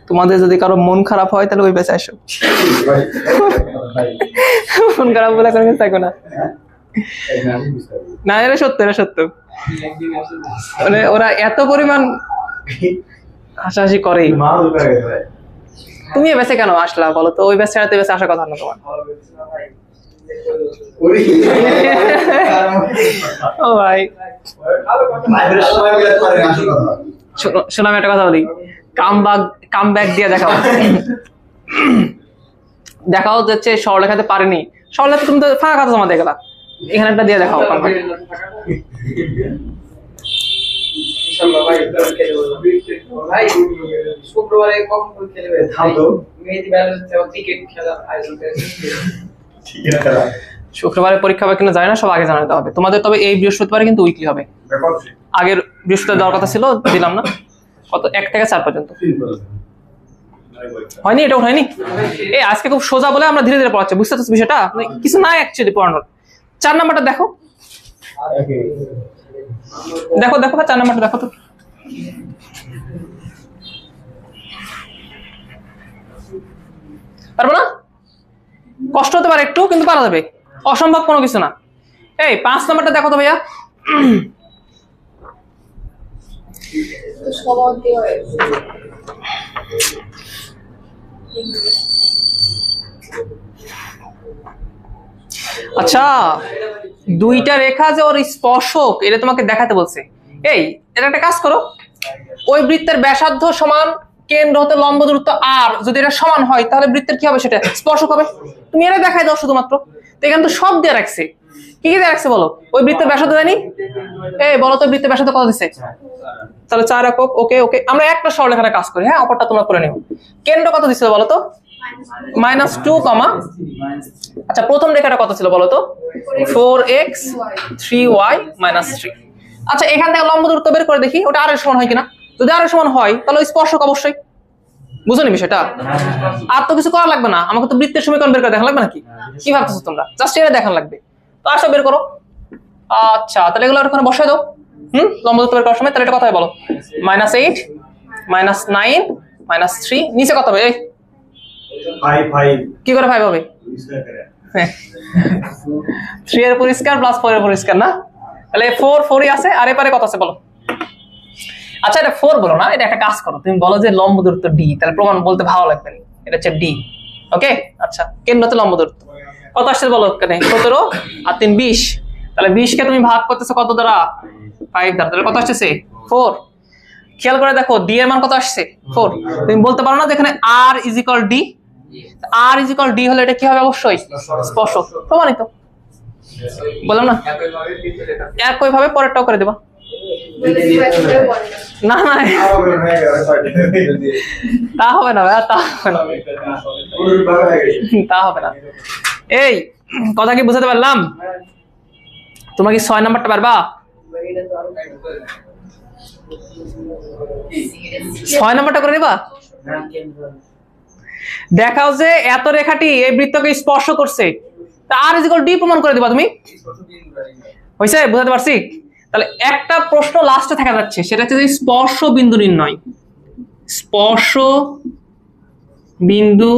তোমাদের যদি কারো মন খারাপ হয় তাহলে ওই বেঁচে আসো, মন খারাপ বলে করে থাকো না। না এরা সত্য মানে ওরা এত পরিমাণ হাসাহাসি করে। তুমি এ বেঁচে কেন আসলা বলো তো, ওই বেঁচে ছাড়াতে বেঁচে আসার কথা না তোমার। ও ভাই শোনো আমি একটা কথা বলি, কাম ব্যাক দিয়ে দেখাও। দেখাও যাচ্ছে সরলরেখাতে পারেনি, সরলরেখা তুমি তো ফাঁকা কথা জমা দিয়ে গেলা, এখানে একটা দিয়ে দেখাও। ভাই শুক্রবারে কখন খেলবে? মেহেদি ক্রিকেট খেলার আয়োজন করেছে। শুক্রবারে পরীক্ষা হবে কিনা জানি না, সব আগে জানাতে হবে তোমাদের। তবে এই বৃহস্পতিবারে কিন্তু উইকলি হবে, আগের বৃহস্পতিবার দেওয়ার কথা ছিল, দিলাম না। কত 1 থেকে 4 পর্যন্ত হয়নি, এটাও হয়নি। এই আজকে খুব সোজা বলে আমরা ধীরে ধীরে পড়াচ্ছি, বুঝতে পারছো বিষয়টা? কিছু নাই অ্যাকচুয়ালি পড়ানোর। 4 নাম্বারটা দেখো, দেখো দেখো 4 নাম্বারটা দেখো তো। পারবো না, কষ্ট হতে পারে একটু, কিন্তু পারা যাবে, অসম্ভব কোনো কিছু না। এই 5 নাম্বারটা দেখো তো ভাইয়া। আচ্ছা, দুইটা রেখা যে ওর স্পর্শক, এটা তোমাকে দেখাতে বলছে। এই এটা একটা কাজ করো, ওই বৃত্তের ব্যাসার্ধ সমান কেন্দ্র হতে লম্ব দূরত্ব আর, যদি এটা সমান হয় তাহলে বৃত্তের কি হবে, সেটা স্পর্শক হবে। তুমি এটা দেখাই দাও শুধুমাত্র। তো এখানে তো সব দিয়ে রাখছে, কি কি দিয়ে রাখছে বলো? ওই বৃত্তের ব্যাসার্ধ দেয়নি? এই বলো তো বৃত্তের ব্যাসার্ধ কত দিচ্ছে? তাহলে 4 একক। ওকে ওকে, আমরা একটা সরলরেখাটা কাজ করি, হ্যাঁ, অপরটা তোমরা করে নিও। কেন্দ্র কত দিছিল বলো তো? -2, আচ্ছা প্রথম রেখাটা কত ছিল বলো তো? 4x 3y -3। আচ্ছা এখান থেকে লম্ব দূরত্ব বের করে দেখি ওটা আর এর সমান হয় কিনা। যদি আর এর সমান হয় তাহলে স্পর্শক অবশ্যই। বুঝো নি বিষয়টা? আর তো কিছু করা লাগবে না, আমাকে তো বৃত্তের সমীকরণ বের করে দেখা লাগবে নাকি? কি ভাবতেছো তোমরা? জাস্ট এটা দেখান লাগবে। তো আসো বের করো। আচ্ছা তাহলে এগুলো ওখানে বসায় দাও। লম্ব দূরত্ব বের করার সময় তাহলে এটা কত হয় বলো? -8 -9 -3, নিচে কত হবে? এই 5 কি করে 5 হবে? 3 এর পরিষ্কার প্লাস 4 এর পরিষ্কার না, তাহলে 4 4ই আছে, আর এপারে কত আছে বলো? আচ্ছা এটা 4 বলো না, এটা একটা কাজ করো, তুমি বলো যে লম্ব দূরত্ব d, তাহলে প্রমাণ বলতে ভালো লাগবে না, এটা হচ্ছে d। ওকে আচ্ছা, কেন্দ্রতে লম্ব দূরত্ব কত আসছে বলো? এখানে 17 আর 3 20, তাহলে 20 কে তুমি ভাগ করতেছো কত দ্বারা? 5 দ্বারা, তাহলে কত আসছে? 4। খেয়াল করে দেখো d এর মান কত আসছে? 4। তুমি বলতে পারো না যে এখানে r = d? r = d হলে এটা কি হবে? অবশ্যই স্পর্শক, প্রমাণিত। বললাম না, একই ভাবে পরেরটাও করে দেবা। না না তা হবে না ভাই, তা হবে না, তা হবে না। এই কথা কি বুঝাতে পারলাম? তোমরা কি 6 নাম্বারটা পারবা? 6 নাম্বারটা করে দিবা। দেখাও যে এত রেখাটি এই বৃত্তকে স্পর্শ করছে, তা r = d প্রমাণ করে দিবা তুমি। হইছে? বুঝাতে পারছি? তাহলে একটা প্রশ্ন লাস্টে থাকা যাচ্ছে, সেটা হচ্ছে যে স্পর্শ বিন্দু নির্ণয়। স্পর্শ বিন্দু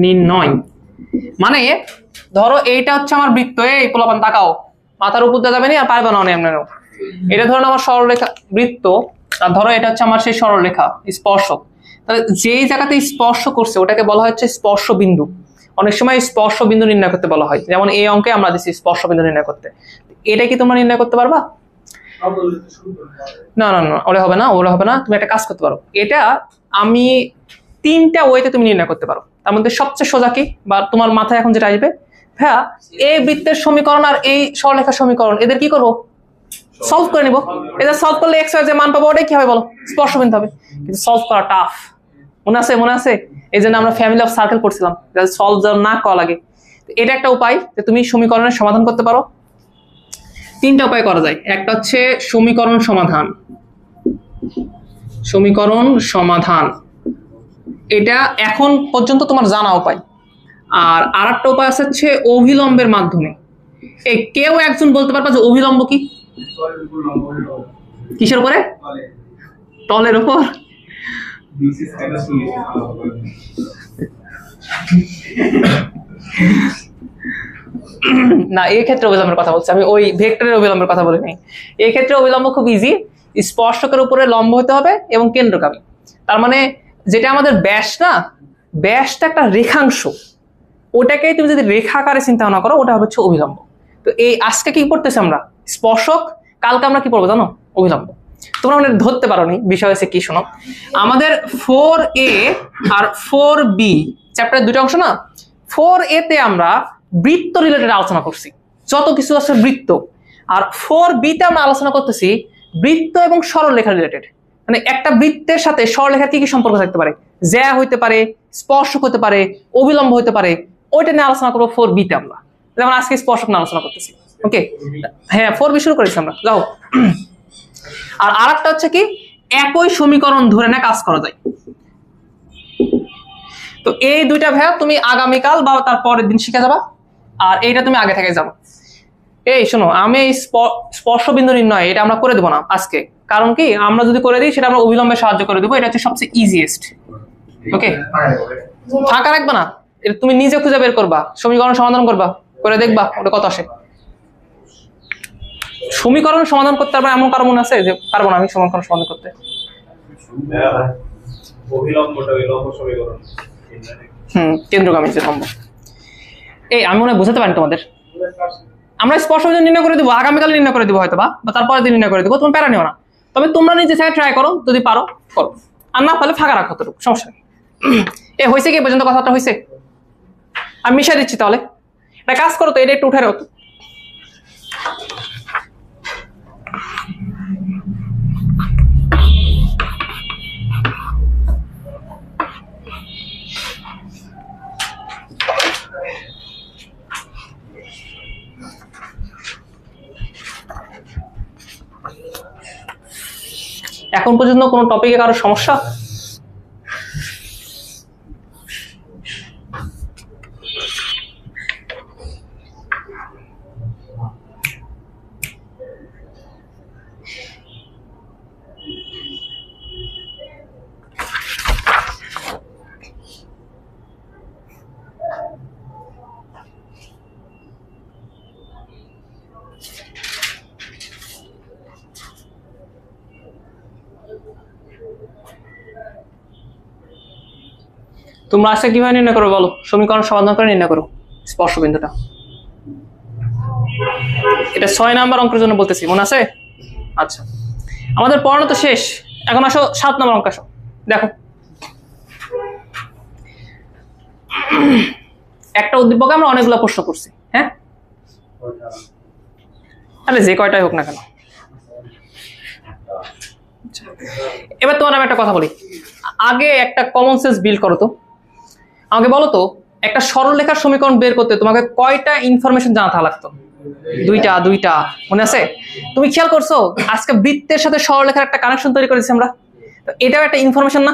নির্ণয় মানে ধরো এইটা হচ্ছে আমার বৃত্ত, এই পোলাপান তাকাও, মাথার উপর দিয়ে যাবে না আর পারবে না এমনি। এটা ধরো আমার সরলরেখা বৃত্ত, আর ধরো এটা হচ্ছে আমার সেই সরলরেখা স্পর্শক। তাহলে যেই জায়গাতে স্পর্শ করছে ওটাকে বলা হচ্ছে স্পর্শ বিন্দু। অনেক সময় স্পর্শ বিন্দু নির্ণয় করতে বলা হয়, যেমন এই অঙ্কে আমরা দিচ্ছি স্পর্শ বিন্দু নির্ণয় করতে। এটা কি তোমরা নির্ণয় করতে পারবা? না না না, ওটা হবে না, ওটা হবে না। তুমি একটা কাজ করতে পারো, এটা আমি 3টা ওয়েতে তুমি নির্ণয় করতে পারো। তার মধ্যে সবচেয়ে সোজা কি, বা তোমার মাথায় এখন যেটা আসবে, হ্যাঁ এই বৃত্তের সমীকরণ আর এই সরলরেখার সমীকরণ, এদের কি করবো? সলভ করে নিব। এদের সলভ করলে x y যে মান পাবো ওটাই কি হবে বলো? স্পর্শ বিন্দু হবে। কিন্তু সলভ করা টাফ, মনে আছে? মনে আছে? এই জন্য আমরা ফ্যামিলি অফ সার্কেল পড়ছিলাম, সলভ যেন না করা লাগে। এটা একটা উপায় যে তুমি সমীকরণের সমাধান করতে পারো। 3টা উপায় করা যায়। একটা হচ্ছে সমীকরণ সমাধান, সমীকরণ সমাধান এটা এখন পর্যন্ত তোমার জানা উপায়। আর আরেকটা উপায় আছে হচ্ছে অভিলম্বের মাধ্যমে। এই কেউ একজন বলতে পারবা যে অভিলম্ব কি? কিসের উপরে? তলের উপর। না এই ক্ষেত্রে অবিলম্বের কথা বলছি আমি, ওই ভেক্টরের অবিলম্বের কথা বলিনি। এই ক্ষেত্রে অবিলম্ব খুব ইজি, স্পর্শকের উপরে লম্ব হতে হবে এবং কেন্দ্রগামী। তার মানে যেটা আমাদের ব্যাস না, ব্যাসটা একটা রেখাংশ, ওটাকে তুমি যদি রেখা আকারে চিন্তা ভাবনা করো ওটা হচ্ছে অবিলম্ব। তো এই আজকে কি পড়তেছি আমরা? স্পর্শক। কালকে আমরা কি পড়বো জানো? অবিলম্ব। তোমরা মানে ধরতে পারো নি বিষয় হচ্ছে কি, শোনো। আমাদের 4a আর 4b চ্যাপ্টারের 2টা অংশ না, 4A তে আমরা বৃত্ত রিলেটেড আলোচনা করছি, যত কিছু আছে বৃত্ত। আর 4B তে আমরা আলোচনা করতেছি বৃত্ত এবং সরলরেখা রিলেটেড। মানে একটা বৃত্তের সাথে সরলরেখার কি কি সম্পর্ক থাকতে পারে, জ্যা হইতে পারে, স্পর্শক হতে পারে, অবিলম্ব হতে পারে, ওইটা নিয়ে আলোচনা করবো 4B তে আমরা। যেমন আজকে স্পর্শক নিয়ে আলোচনা করতেছি। ওকে, হ্যাঁ 4B শুরু করেছি আমরা, যাও। আর আরেকটা হচ্ছে কি, একই সমীকরণ ধরে না কাজ করা যায়। তো এই দুইটা ভাইয়া তুমি আগামীকাল বা তার পরের দিন শিখে যাবা, আর এইটা তুমি আগে থেকে যাবো। এই শোনো, আমি এই স্পর্শবিন্দু নির্ণয় এটা আমরা করে দেবো না আজকে, কারণ কি আমরা যদি করে দিই সেটা আমরা অবিলম্বে সাহায্য করে দেবো, এটা হচ্ছে সবচেয়ে ইজিয়েস্ট। ওকে, ফাঁকা রাখবে না, এটা তুমি নিজে খুঁজে বের করবা, সমীকরণ সমাধান করবা, করে দেখবা ওটা কত আসে। সমীকরণ সমাধান করতে পারবে এমন কারো মনে আছে যে পারবো না আমি সমীকরণ সমাধান করতে? কেন্দ্রগামী যে সম্ভব। এই আমি মনে হয় বুঝাতে পারি তোমাদের। আমরা স্পর্শবিন্দু নির্ণয় করে দেবো, আগামীকাল নির্ণয় করে দেবো হয়তো, বা তারপরের দিন নির্ণয় করে দেবো, তোমার প্যারা নিও না। তবে তোমরা নিজে থেকে ট্রাই করো, যদি পারো করো, আর না পারলে ফাঁকা রাখো, তোর সমস্যা নেই। এ হয়েছে কি পর্যন্ত কথাটা হয়েছে? আমি মিশাই দিচ্ছি, তাহলে এটা কাজ করো তো, এটা একটু উঠে রাখো। এখন পর্যন্ত কোনো টপিকে কারো সমস্যা? তোমরা আজকে কিভাবে নির্ণয় করো বলো? সমীকরণ সমাধান করে নির্ণয় করো স্পর্শবিন্দুটা। এটা 6 নাম্বার অঙ্কের জন্য বলতেছি, মনে আছে? আচ্ছা, আমাদের পড়ানো তো শেষ, এখন আসো 7 নাম্বার অঙ্ক। আসো দেখো, একটা উদ্দীপকে আমরা অনেকগুলো প্রশ্ন করছি। হ্যাঁ, তাহলে যে কয়টাই হোক না কেন। এবার তোমার আমি একটা কথা বলি, আগে একটা কমন সেন্স বিল্ড করো তো। আমাকে বলো তো, একটা সরলরেখার সমীকরণ বের করতে তোমাকে কয়টা ইনফরমেশন জানা লাগতো? দুইটা, মনে আছে? তুমি খেয়াল করছো আজকে বৃত্তের সাথে সরলরেখার একটা কানেকশন তৈরি করেছি আমরা, এটাও একটা ইনফরমেশন না?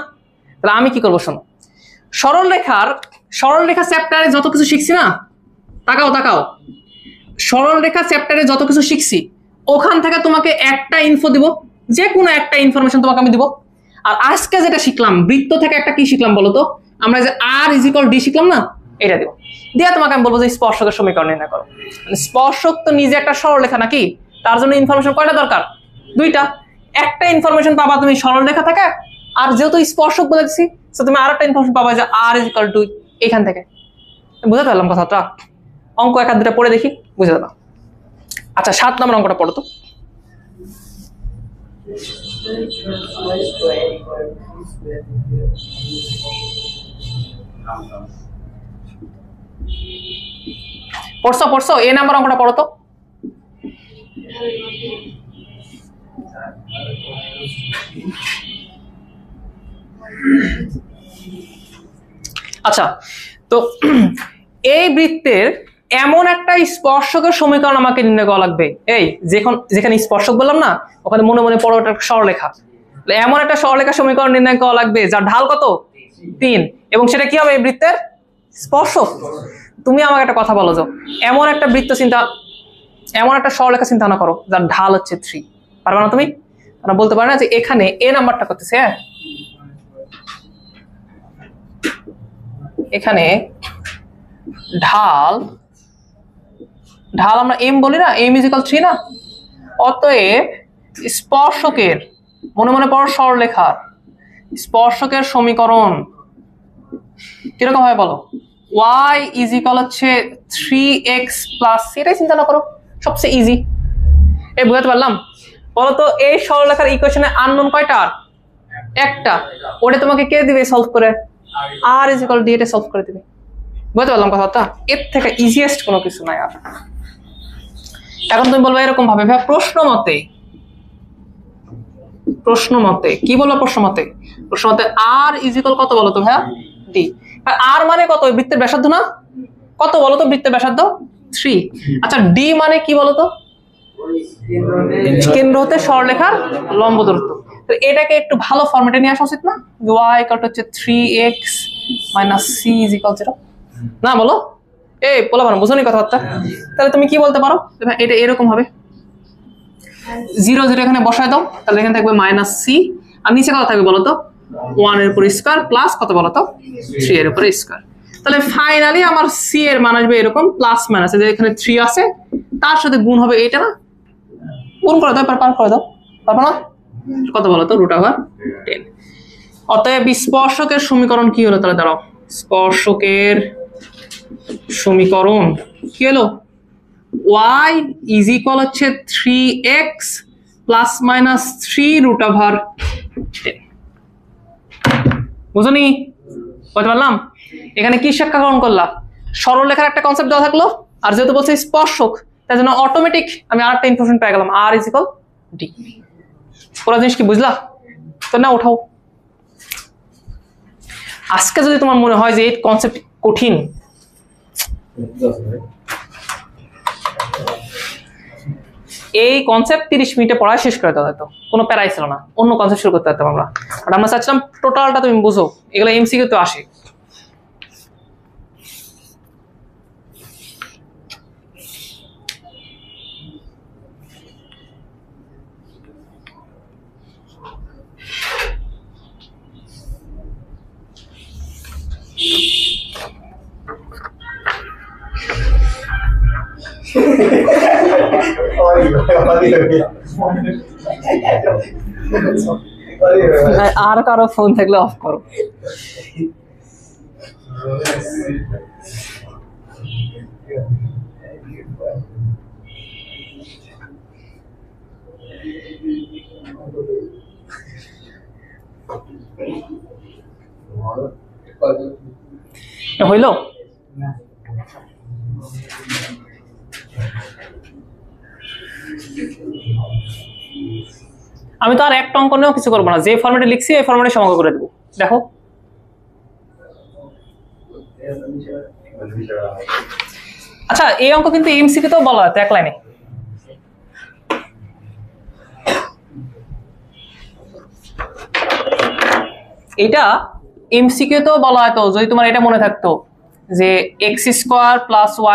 তাহলে আমি কি করবো শোনো, সরলরেখা চ্যাপ্টারে যত কিছু শিখছি না, তাকাও, সরলরেখা চ্যাপ্টারে যত কিছু শিখছি ওখান থেকে তোমাকে একটা ইনফো দিব, যে কোনো একটা ইনফরমেশন তোমাকে আমি দিব। আর আজকে যেটা শিখলাম বৃত্ত থেকে একটা কি শিখলাম বলো তো, আমরা যে আর ইজ ইকুয়াল ডি শিখলাম না, এটা দিব দিয়ে তোমাকে আমি বলবো যে স্পর্শকের সমীকরণ নির্ণয় করো। স্পর্শক তো নিজে একটা সরলরেখা নাকি, তার জন্য ইনফরমেশন কয়টা দরকার? দুইটা। একটা ইনফরমেশন পাবা তুমি সরলরেখা থেকে, আর যেহেতু স্পর্শক বলে দিচ্ছি তো তুমি আর একটা ইনফরমেশন পাবা যে আর ইজ ইকুয়াল টু এখান থেকে। বুঝতে পারলাম কথাটা? অঙ্ক এক দুটা পড়ে দেখি, বুঝে যাবা। আচ্ছা 7 নম্বর অঙ্কটা পড়ো তো। পড়ছো এ নাম্বার অঙ্কটা পড়ো তো। আচ্ছা, তো এই বৃত্তের এমন একটা স্পর্শকের সমীকরণ আমাকে নির্ণয় করা লাগবে। এই যেখানে স্পর্শক বললাম না, ওখানে মনে মনে পড়ো একটা সরলরেখা। এমন একটা সরলরেখা সমীকরণ নির্ণয় করা লাগবে যার ঢাল কত? 3, এবং সেটা কি হবে? এই বৃত্তের স্পর্শক। তুমি আমাকে একটা কথা বলো, এমন একটা সরলরেখা চিন্তা না করো যার ঢাল হচ্ছে 3, পারবে না তুমি? বলতে পারে না যে এখানে এ নাম্বারটা করতেছে, হ্যাঁ এখানে ঢাল আমরা এম বলি না, এম ইজিক্যাল 3 না? অতএব স্পর্শকের, মনে মনে পড়ো সরলরেখার স্পর্শকের সমীকরণ কিরকম হয় বলো? y ইজিক্যাল হচ্ছে 3x প্লাস, এটাই চিন্তা না করো, সবচেয়ে ইজি। এই বুঝাতে পারলাম? বলো তো এই সরলরেখার ইকুয়েশনে আননোন কয়টা? একটা। ওটা তোমাকে কে দিবে সলভ করে? r ইজিক্যাল ডি, এটা সলভ করে দিবে। বুঝতে পারলাম কথাটা? এর থেকে ইজিয়েস্ট কোনো কিছু নাই আর। এখন তুমি বলবে এরকম ভাবে ভাই প্রশ্ন মতে কি বলবো? প্রশ্ন মতে আর ইজিক্যাল কত বলো তো ভাইয়া? ডি। আর মানে কত? বৃত্তের ব্যাসার্ধ না? কত বলো তো বৃত্তের ব্যাসার্ধ? 3। আচ্ছা ডি মানে কি বলো তো? কেন্দ্র হতে সরলরেখার লম্ব দূরত্ব। তো এটাকে একটু ভালো ফরম্যাটে নিয়ে আসা উচিত না? y হচ্ছে 3x - c = 0 না? বলো এই বলা পারো, বুঝো নি কথাবার্তা? তাহলে তুমি কি বলতে পারো? এটা এরকম হবে 0 0 এখানে বসায় দাও, তাহলে এখানে থাকবে -c, আর নিচে কত থাকবে বলো তো? 1 এর উপর স্কয়ার প্লাস কত বলো তো? 3 এর উপর স্কয়ার। তাহলে ফাইনালি আমার c এর মান আসবে এরকম প্লাস মাইনাস, যে এখানে 3 আছে তার সাথে গুণ হবে এটা না? গুণ করে দাও, পার করে দাও, পারবো না? কত বলো তো? √10। অতএব স্পর্শকের সমীকরণ কি হলো? তাহলে দাঁড়াও, স্পর্শকের সমীকরণ কি হলো? y হচ্ছে 3x ± 3√10। বুঝনি? বলতে পারলাম? এখানে কি শিক্ষাগ্রহণ করলাম? সরলরেখার একটা কনসেপ্ট দেওয়া থাকলো, আর যেহেতু বলছে স্পর্শক, তার জন্য অটোমেটিক আমি আরেকটা ইনফরমেশন পেয়ে গেলাম, r = d। পুরো জিনিস কি বুঝলা? তো না উঠাও। আজকে যদি তোমার মনে হয় যে এই কনসেপ্ট কঠিন, এই কনসেপ্ট 30 মিনিটে পড়ায় শেষ করে দেওয়া যেত, কোনো প্যারাই ছিল না, অন্য কনসেপ্ট শুরু করতে পারতাম আমরা। আর আমরা চাচ্ছিলাম টোটালটা তুমি বুঝো, এগুলো এমসিকিউ তো আসে। আর কারো ফোন থাকলে অফ করো। হইল? আমি তো আর একটা অঙ্ক নিয়েও কিছু করবো না, যে ফরম্যাটে লিখছি এই ফরম্যাটে সমাঙ্গ করে দেবো। দেখো আচ্ছা, এই অঙ্ক কিন্তু এমসিকিউ তেও বলা আছে এক লাইনে। এটা এমসিকিউ তেও বলা হয়তো, যদি তোমার এটা মনে থাকতো যে x² +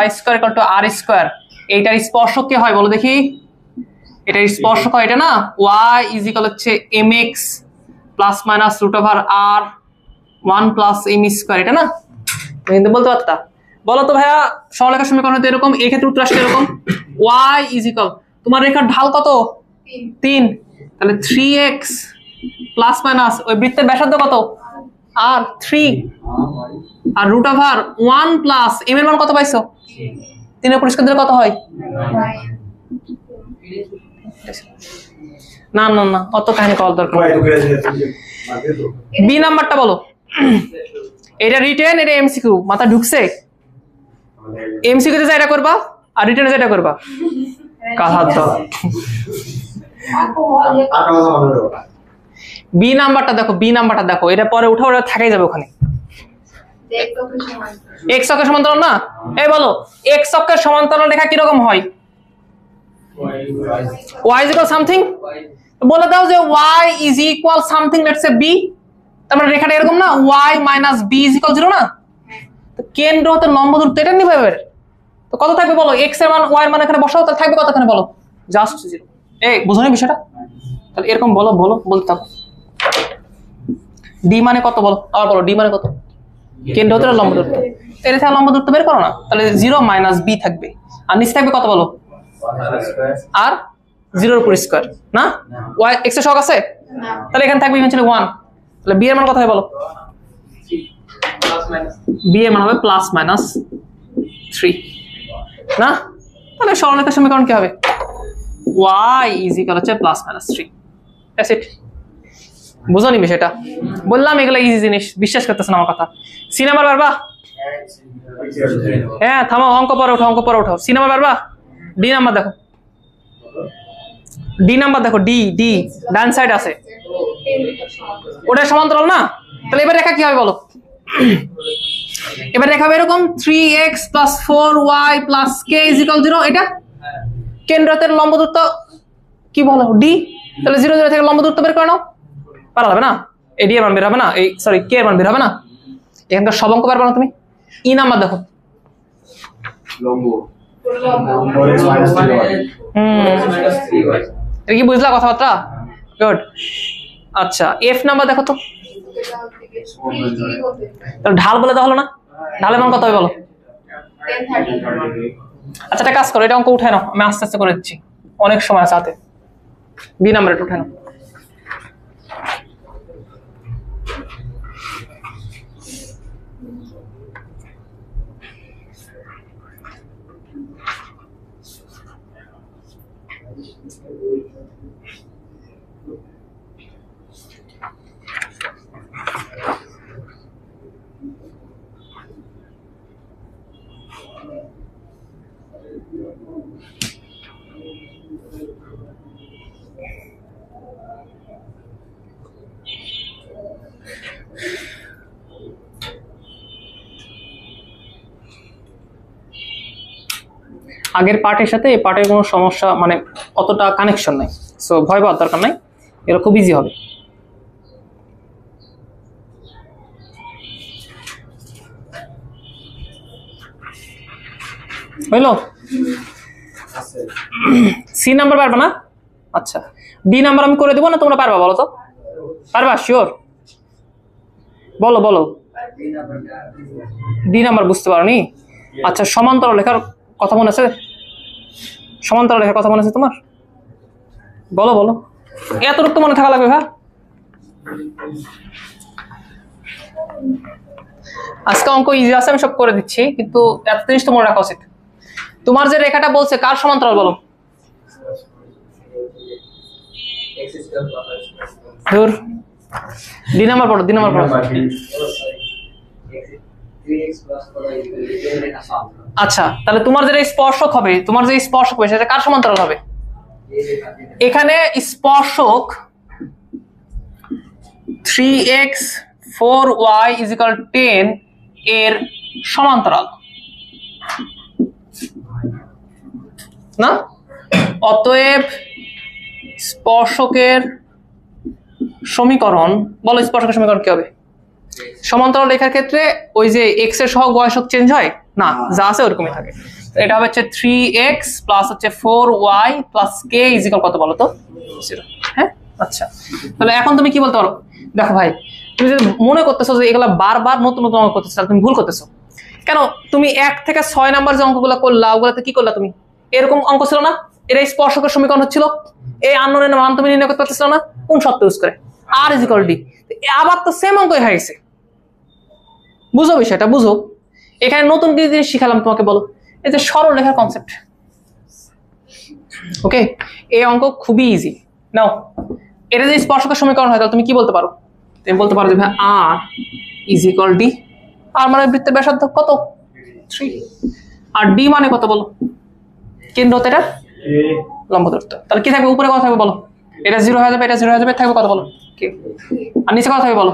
y² = r², এইটার স্পর্শক কি হয় বলো দেখি? এটার স্পর্শক হয় এটা না, y হচ্ছে mx ± √r1 + m², এটা না? কিন্তু বলতে পারতা? বলো তো ভাইয়া, সরলরেখার সমীকরণ তো এরকম, এই ক্ষেত্রে উত্তর আসছে এরকম, y তোমার রেখার ঢাল কত? 3, তাহলে 3x ± ওই বৃত্তের ব্যাসার্ধ কত? আর 3, আর √1 + m এর মান কত পাইছো? 3 এর পরিষ্কার দিলে কত হয়? না না না, অত কাহিনী করার দরকার নেই। বি নাম্বারটা বলো। এটা রিটেন, এটা এমসিকিউ, মাথা ঢুকছে? এমসিকিউ তে যেটা করবা আর রিটেনে যেটা করবা কাহাত দাও। বি নাম্বারটা দেখো, বি নাম্বারটা দেখো, এটা পরে উঠাও, ওটা থাকাই যাবে ওখানে। এক্স অক্ষের সমান্তরাল না? এই বলো এক্স অক্ষের সমান্তরাল রেখা কি রকম হয়? y = সামথিং, বলে দাও যে y = something, let's say b। তার মানে রেখাটা এরকম না, y - b = 0 না? তো কেন্দ্র হতে লম্ব দূরত্ব এটা নিবে এবার। তো কত থাকবে বলো? x এর মান y এর মান এখানে বসাও, তাহলে থাকবে কত এখানে বলো? জাস্ট 0। এই বুঝোনি বিষয়টা? তাহলে এরকম বলো, বলতে থাকো। ডি মানে কত বলো? আবার বলো, ডি মানে কত? কেন্দ্র হতে লম্ব দূরত্ব। এর থেকে লম্ব দূরত্ব বের করো না, তাহলে 0 - b থাকবে, আর নিচে থাকবে কত বলো? আর 0 এর উপর স্কয়ার না? y x এর সহগ আছে? তাহলে এখানে থাকবে ইভেন্চুয়ালি 1। তাহলে b এর মান কত হয় বলো? b এর মান হবে +-3 না? তাহলে সরলরেখার সমীকরণ কি হবে? y হচ্ছে +-3। That's it. বুঝোনি বিষয়টা? বললাম এগুলো ইজি জিনিস, বিশ্বাস করতেছ না আমার কথা। সি নাম্বার পারবা? হ্যাঁ থামো, অঙ্ক পরে উঠাও। সি নাম্বার পারবা? ডি নাম্বার দেখো, ডি ডি ডান সাইড আছে, ওটা সমান্তরাল না? তাহলে এবার রেখা কি হবে বলো? এবার রেখা হবে এরকম 3x + 4y + k = 0। এটা কেন্দ্রতের লম্ব দূরত্ব কি বলো? ডি। তাহলে 0 0 থেকে লম্ব দূরত্ব বের করে নাও। পারা যাবে না? এই ডি এর মান বের হবে না, এই সরি কে এর মান বের হবে না। এখানকার সব অঙ্ক পারবে না তুমি। ই নাম্বার দেখো, লম্ব এটা কি বুঝলা কথাবার্তা? গুড। আচ্ছা এফ নাম্বার দেখো তো, তাহলে ঢাল বলে দেওয়া হলো না? ঢালের মান কত হবে বলো? আচ্ছা একটা কাজ করো, এটা অঙ্ক উঠে নাও, আমি আস্তে আস্তে করে দিচ্ছি, অনেক সময় আছে হাতে। বি নাম্বার এটা উঠে নাও। আগের পার্টের সাথে এই পার্টের কোনো সমস্যা মানে অতটা কানেকশন নাই, সো ভয় পাওয়ার দরকার নাই, এটা খুব ইজি হবে। হইলো? সি নাম্বার পারবা না? আচ্ছা ডি নাম্বার আমি করে দেবো না, তোমরা পারবা বলো তো? পারবা শিওর? বলো বলো। ডি নাম্বার বুঝতে পারোনি? আচ্ছা সমান্তরাল লেখার কথা মনে আছে? সমান্তরাল লেখার কথা মনে আছে তোমার? বলো বলো, এতটুকু তো মনে থাকা লাগবে। হ্যাঁ আজকে অঙ্ক ইজি আছে, আমি সব করে দিচ্ছি, কিন্তু এত জিনিস তো মনে রাখা উচিত। তোমার যে রেখাটা বলছে কার সমান্তরাল বলো? ধুর, ডি নাম্বার পড়ো, ডি নাম্বার পড়ো। আচ্ছা তাহলে তোমার যেটা স্পর্শক হবে, সেটা কার সমান্তরাল হবে? এখানে স্পর্শক 3x 4y = 10 এর সমান্তরাল না? অতএব স্পর্শকের সমীকরণ বলো, স্পর্শকের সমীকরণ কি হবে? সমান্তরাল রেখার ক্ষেত্রে ওই যে x এর সহগ y সহগ চেঞ্জ হয় না, যা আছে ওরকমই থাকে। এটা হবে হচ্ছে 3x + হচ্ছে 4y + k = কত বলো তো? 0। হ্যাঁ আচ্ছা তাহলে এখন তুমি কি বলতে পারো? দেখো ভাই, তুমি যদি মনে করতেছো যে এগুলা বারবার নতুন নতুন অঙ্ক করতেছো, তাহলে তুমি ভুল করতেছো। কেন? তুমি 1 থেকে 6 নাম্বার যে অঙ্কগুলো করলা, ওগুলাতে কি করলা তুমি? এরকম অঙ্ক ছিল না? এটা স্পর্শকের সমীকরণ হচ্ছিল, এই আননোনের মান তুমি নির্ণয় করতে পারতেছিল না? কোন শর্ত ইউজ করে? r = d। আবার তো সেম অঙ্কই হয়ে গেছে। বুঝো বিষয়টা, বুঝো। এখানে নতুন কি জিনিস শিখালাম তোমাকে বলো? এই যে সরল রেখার কনসেপ্ট। ওকে, এই অঙ্ক খুবই ইজি। নাও এটা যদি স্পর্শকের সমীকরণ হয়, তাহলে তুমি কি বলতে পারো? তুমি বলতে পারো যে ভাই r = d। আর মানে বৃত্তের ব্যাসার্ধ কত? 3। আর d মানে কত বলো? কেন্দ্র হতে এটা লম্ব দূরত্ব। তাহলে কি থাকবে উপরে? কত থাকবে বলো? এটা 0 হয়ে যাবে, এটা 0 হয়ে যাবে, থাকবে কত বলো? কি? আর নিচে কত থাকবে বলো?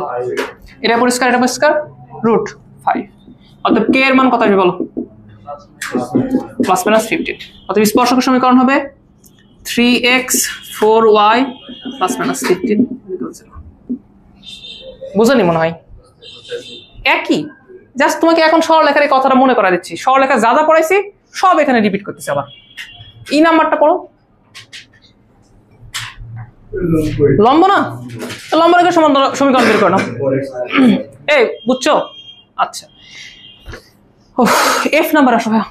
এটা পরিষ্কার, এটা পরিষ্কার, √5। অতএব k এর মান কত আসবে বলো? +-15। অতএব স্পর্শকের সমীকরণ হবে 3x 4y +-15 = 0। বুঝলি মনে হয়? একই, জাস্ট তোমাকে এখন সরলরেখার এই কথাটা মনে করা দিচ্ছি। সরলরেখা যা যা পড়াইছি সব এখানে রিপিট করতেছি। আবার ই নাম্বারটা পড়ো। লম্ব না? লম্ব রেখার সমীকরণ বের করো না। এই বুঝছো? আচ্ছা এফ নাম্বার আসো ভাইয়া।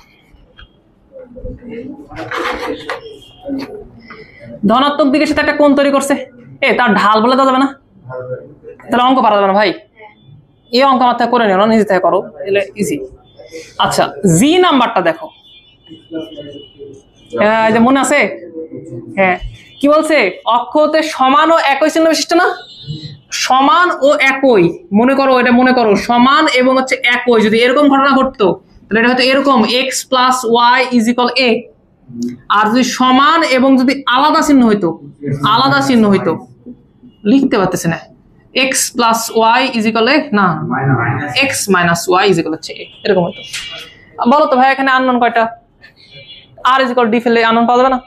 ধনাত্মক দিকের সাথে একটা কোণ তৈরি করছে, তার ঢাল বলে দেওয়া যাবে না? তাহলে অঙ্ক পারা যাবে না ভাই। এই অঙ্ক আমার থেকে করে নিও না, নিজে থেকে করো, এলে ইজি। আচ্ছা জি নাম্বারটা দেখো, এই যে মনে আছে? হ্যাঁ কি বলছে? অক্ষ হতে সমান ও একই চিহ্ন বিশিষ্ট না? সমান ও একই, মনে করো এটা, মনে করো সমান এবং হচ্ছে একই, যদি এরকম ঘটনা ঘটতো তাহলে এটা হয়তো এরকম x plus Y is equal a। আর যদি সমান এবং যদি আলাদা চিহ্ন হইতো, আলাদা চিহ্ন হইতো, লিখতে পারতেছি না, x plus Y is equal a না, x minus Y is equal হচ্ছে a, এরকম হতো। বলো তো ভাই এখানে আননোন কয়টা? আর ইজ ইকুয়াল ডি ফেলে আননোন পাওয়া যাবে না?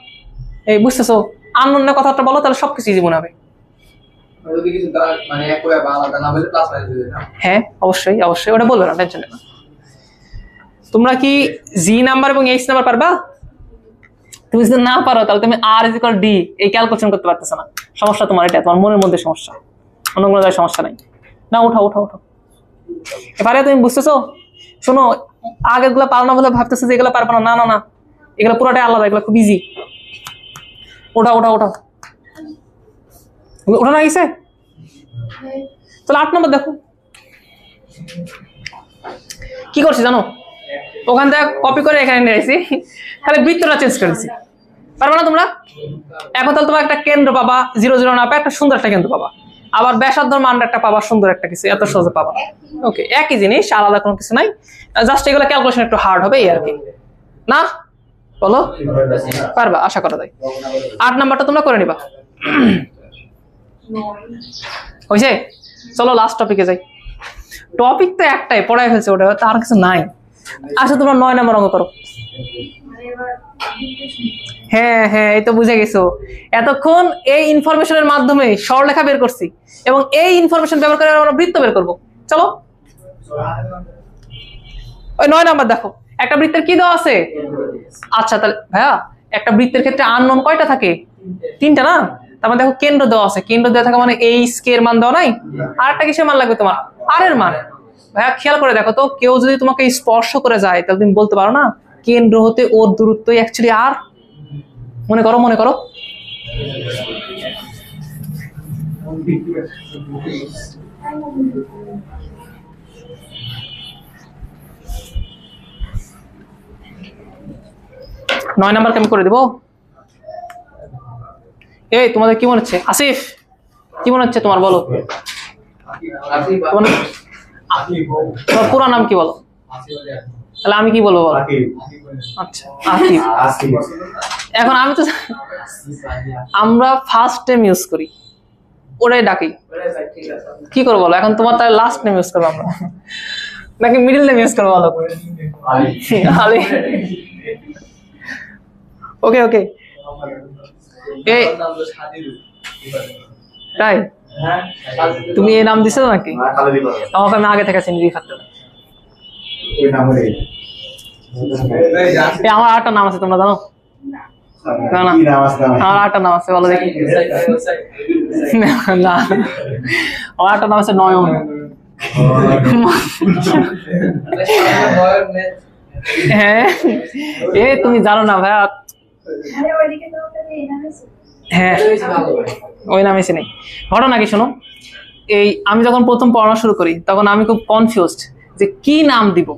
এই বুঝতেছো, আননোনের কথাটা বলো তাহলে সবকিছু ইজি মনে হবে। যদি কিছু মানে এক বা আলাদা না বলে প্লাস মাইনাস দিবে না। হ্যাঁ অবশ্যই অবশ্যই, ওটা বলবে না, টেনশন নেই না। তোমরা কি জি নাম্বার এবং এইচ নাম্বার পারবা? তুমি যদি না পারো তাহলে তুমি আর ইজ ইকুয়াল ডি এই ক্যালকুলেশন করতে পারতেছ না, সমস্যা তোমার এটা, তোমার মনের মধ্যে সমস্যা, অন্য কোনো জায়গায় সমস্যা নাই। না উঠাও উঠাও উঠাও, এবারে তুমি বুঝতেছো? শোনো, আগের গুলা পারো না বলে ভাবতেছো যে এগুলো পারবো না, না না না, এগুলো পুরোটাই আলাদা, এগুলো খুব ইজি। ওঠাও ওঠাও ওঠাও, ওঠা না গেছে? তাহলে 8 নম্বর দেখো কি করছি জানো, ওখান থেকে কপি করে এখানে নিয়ে আসি, খালি বৃত্তটা চেঞ্জ করে দিচ্ছি। পারবে না তোমরা? এখন তাহলে তোমার একটা কেন্দ্র পাবা, 0 0 না পাবে একটা সুন্দর একটা কেন্দ্র পাবা, আবার ব্যাসার্ধর মান একটা পাবা, সুন্দর একটা কিছু, এত সহজে পাবা। ওকে, একই জিনিস, আলাদা কোনো কিছু নাই, জাস্ট এগুলো ক্যালকুলেশন একটু হার্ড হবে এই আর কি। না বলো পারবা, আশা করা যায়। 8 নাম্বারটা তোমরা করে নিবা, হয়েছে? চলো লাস্ট টপিকে যাই। টপিক তো একটাই, পড়াই ফেলছে, ওটা তার কিছু নাই। আচ্ছা তোমরা 9 নম্বর অঙ্ক করো। হ্যাঁ হ্যাঁ, এই তো বুঝে গেছো, এতক্ষণ এই ইনফরমেশনের মাধ্যমে সরলরেখা বের করছি এবং এই ইনফরমেশন ব্যবহার করে আমরা বৃত্ত বের করব। চলো ওই 9 নাম্বার দেখো, একটা বৃত্তের কি দেওয়া আছে? আচ্ছা তাহলে ভাইয়া একটা বৃত্তের ক্ষেত্রে আননোন কয়টা থাকে? 3টা না? তার মানে দেখো কেন্দ্র দেওয়া আছে, কেন্দ্র দেওয়া থাকে মানে এই স্কের মান দেওয়া নাই, আর একটা কিসের মান লাগবে তোমার? আর এর মান। ভাইয়া খেয়াল করে দেখো তো, কেউ যদি তোমাকে স্পর্শ করে যায় তাহলে তুমি বলতে পারো না কেন্দ্র হতে ওর দূরত্বই অ্যাকচুয়ালি আর? মনে করো মনে করো, নয় নাম্বার আমি করে দেবো। এই তোমাদের কি মনে হচ্ছে? আসিফ কি মনে হচ্ছে তোমার, বলো তোমার পুরো নাম কি বলো, তাহলে আমি কি বলবো বলো? আচ্ছা আকিব। এখন আমি তো, আমরা ফার্স্ট নেম ইউজ করি, ওটাই ডাকি, কি করবো বলো? এখন তোমার তাহলে লাস্ট নেম ইউজ করবো আমরা, নাকি মিডল নেম ইউজ করবো বলো? আলী। ওকে ওকে, এই তাই তুমি এই নাম দিছো নাকি? আমাকে আমি আগে থেকে চিনি খাতে। আমার আরেকটা নাম আছে, তোমরা জানো? না না, আমার আরেকটা নাম আছে, বলো দেখি। না আমার আরেকটা নাম আছে নয়ন। হ্যাঁ এ তুমি জানো না ভাইয়া? হ্যাঁ ওই নামে চিনি। ঘটনা কি শোনো, এই আমি যখন প্রথম পড়ানো শুরু করি তখন আমি খুব কনফিউজড যে কি নাম দিব।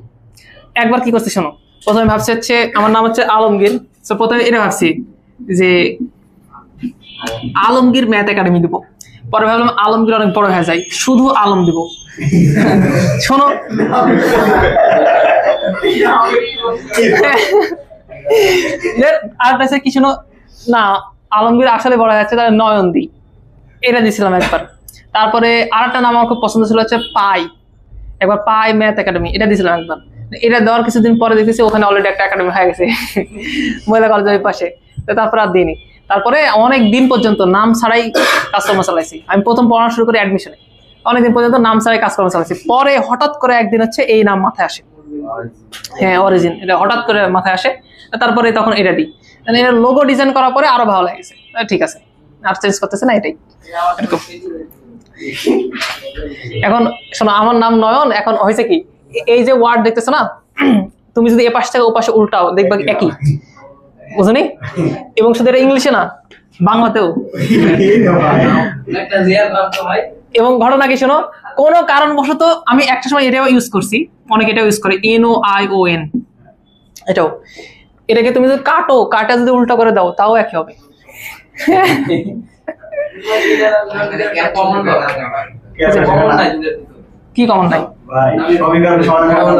একবার কি করছি শোনো, প্রথমে ভাবছি হচ্ছে আমার নাম হচ্ছে আলমগীর, তো প্রথমে এটা ভাবছি যে আলমগীর ম্যাথ একাডেমি দিব, পরে ভাবলাম আলমগীর অনেক বড় হয়ে যায়, শুধু আলম দিব। শোনো আর কি শোনো না, আলমগীর আসলে বড় হয়ে যাচ্ছে, তাহলে নয়ন দিই, এটা দিয়েছিলাম একবার। তারপরে আরেকটা নাম আমার খুব পছন্দ ছিল হচ্ছে পাই, একবার পাই ম্যাথ একাডেমি, এটা দিয়েছিলাম একবার। এটা দেওয়ার কিছুদিন পরে দেখেছি ওখানে অলরেডি একটা একাডেমি হয়ে গেছে মহিলা কলেজের পাশে, তারপরে আর দিইনি। তারপরে অনেক দিন পর্যন্ত নাম ছাড়াই কাজকর্ম চালাইছি। আমি প্রথম পড়ানো শুরু করি অ্যাডমিশনে, অনেকদিন পর্যন্ত নাম ছাড়াই কাজকর্ম চালাইছি। পরে হঠাৎ করে একদিন হচ্ছে এই নাম মাথায় আসে, হ্যাঁ অরিজিন, এটা হঠাৎ করে মাথায় আসে, তারপরে তখন এটা দিই। এর লোগো ডিজাইন করার পরে আরো ভালো লাগছে, ঠিক আছে আর চেঞ্জ করতেছে না, এটাই। এখন শোনো, আমার নাম নয়ন, এখন হয়েছে কি, এই যে ওয়ার্ড দেখতেছো না, তুমি যদি এ পাশ থেকে ও পাশে উল্টাও দেখবা একই, বুঝনি? এবং শুধু এটা ইংলিশে না, বাংলাতেও। এবং ঘটনা কি শোনো, কোনো কারণবশত আমি একটা সময় এটাও ইউজ করছি, অনেকে এটাও ইউজ করে, NOION, এটাও। এটাকে তুমি যদি কাটা যদি উল্টা করে দাও তাও একই হবে। কি কমন নাই? ভাই সমীকরণ সমাধান করা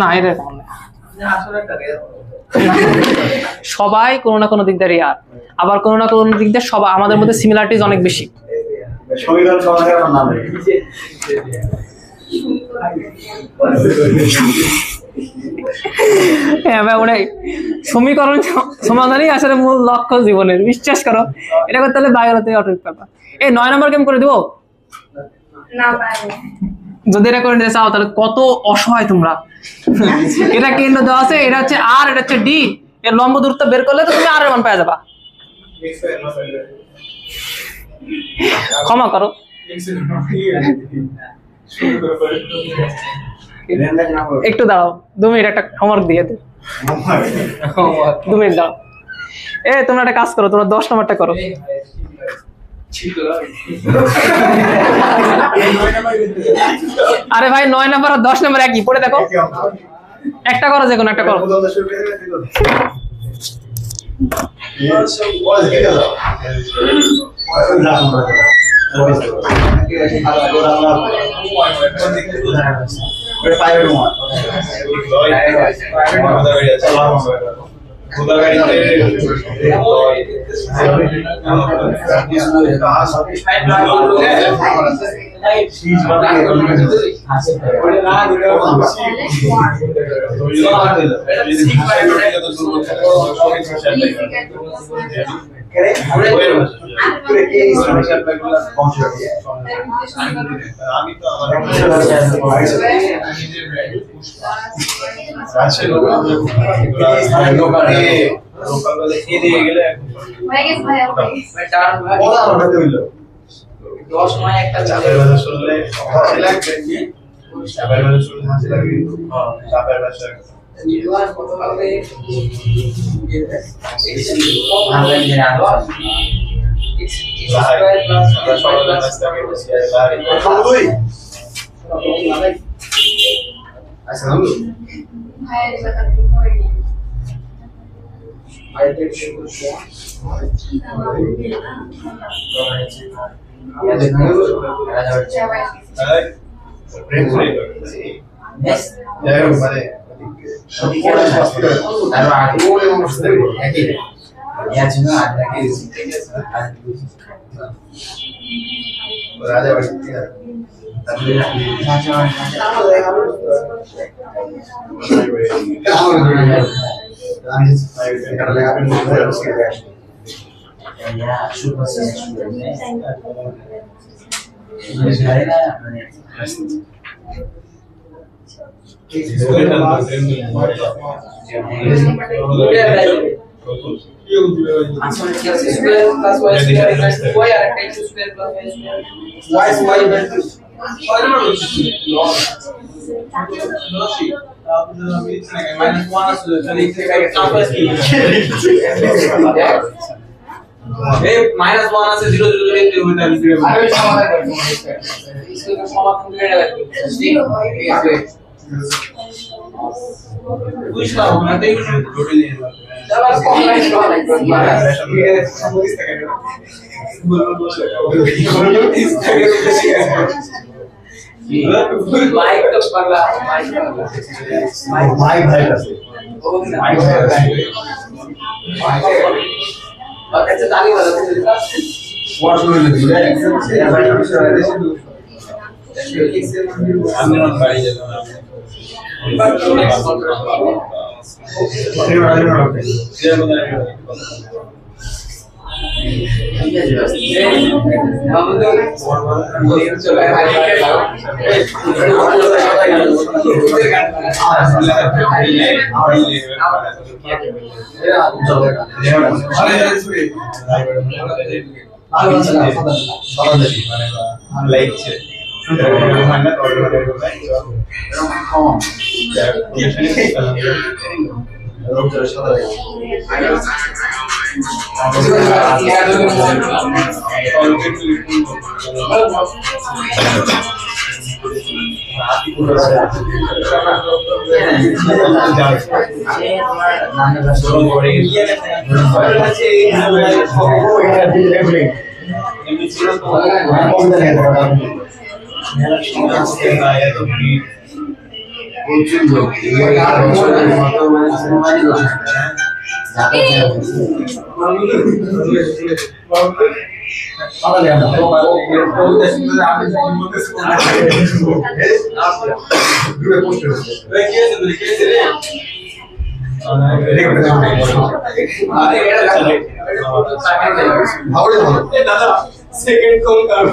না, এটা কমন নাই। সবাই কোনো না কোনো দিক দিয়ে রিয়ার, আবার কোনো না কোনো দিক দিয়ে সবাই আমাদের মধ্যে সিমিলারিটিজ অনেক বেশি। সমীকরণ সমাধান করার নাম নেই। হ্যাঁ ভাই, ওটাই সমীকরণ সমাধানই আসলে মূল লক্ষ্য জীবনের, বিশ্বাস করো। এটা করতে হলে বায়োলজিতে অটোরিক পেপার। এই 9 নম্বর গেম করে দিব না, যদি এটা করে নিতে চাও, তাহলে কত অসহায় তোমরা। এটা কেন্দ্র দেওয়া আছে, এটা হচ্ছে আর, এটা হচ্ছে ডি, এর লম্ব দূরত্ব বের করলে তো তুমি আর এর মান পেয়ে যাবা। ক্ষমা করো, একটু দাঁড়াও, 2 মিনিট একটা হোমওয়ার্ক দিয়ে দে। 2 মিনিট দাঁড়াও। তোমরা একটা কাজ করো, তোমরা 10 নম্বরটা করো। আরে ভাই, 9 নম্বর আর 10 নম্বর একই, পড়ে দেখো। একটা করো, যে কোনো একটা করো। -1 আছে 0 0 0 হইতা সমাধান করে দেবে বুঝলাম না তো একটু টোটাল নিয়ে যাও আবার অনলাইন মাইক তো পাগলা মাইক ভাই আছে মাইক ভাই আছে আচ্ছা তালি বাজাতে দিলা ওয়াশ করে দিলে আমি না বাড়ি যেতাম সেকেন্ড কম কারণ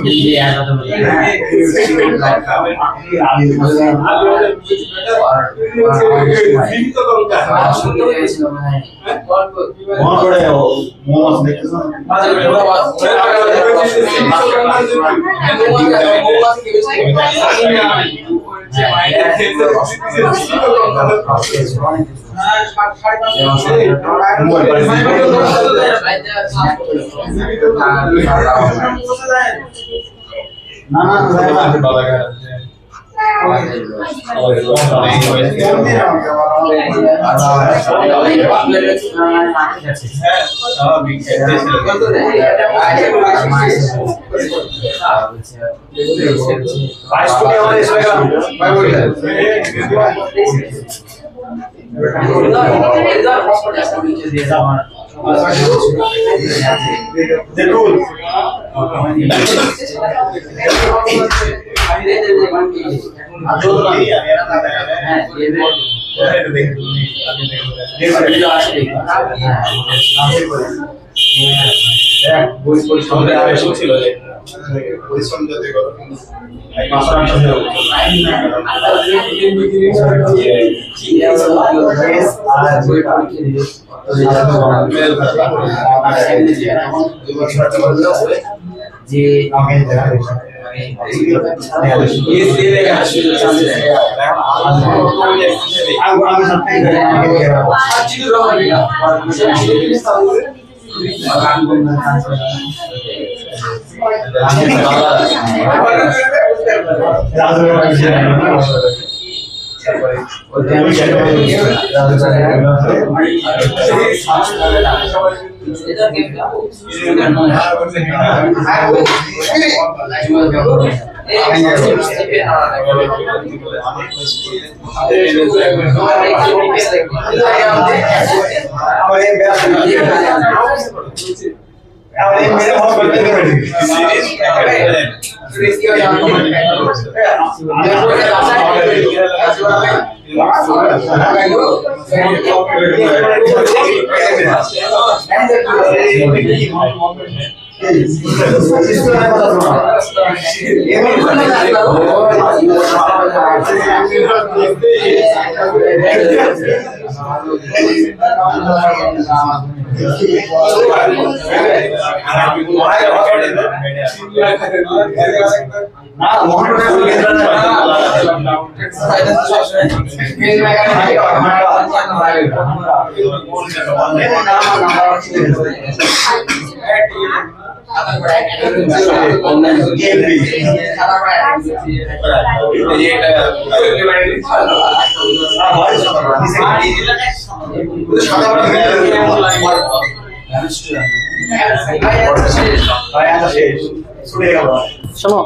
শোনো,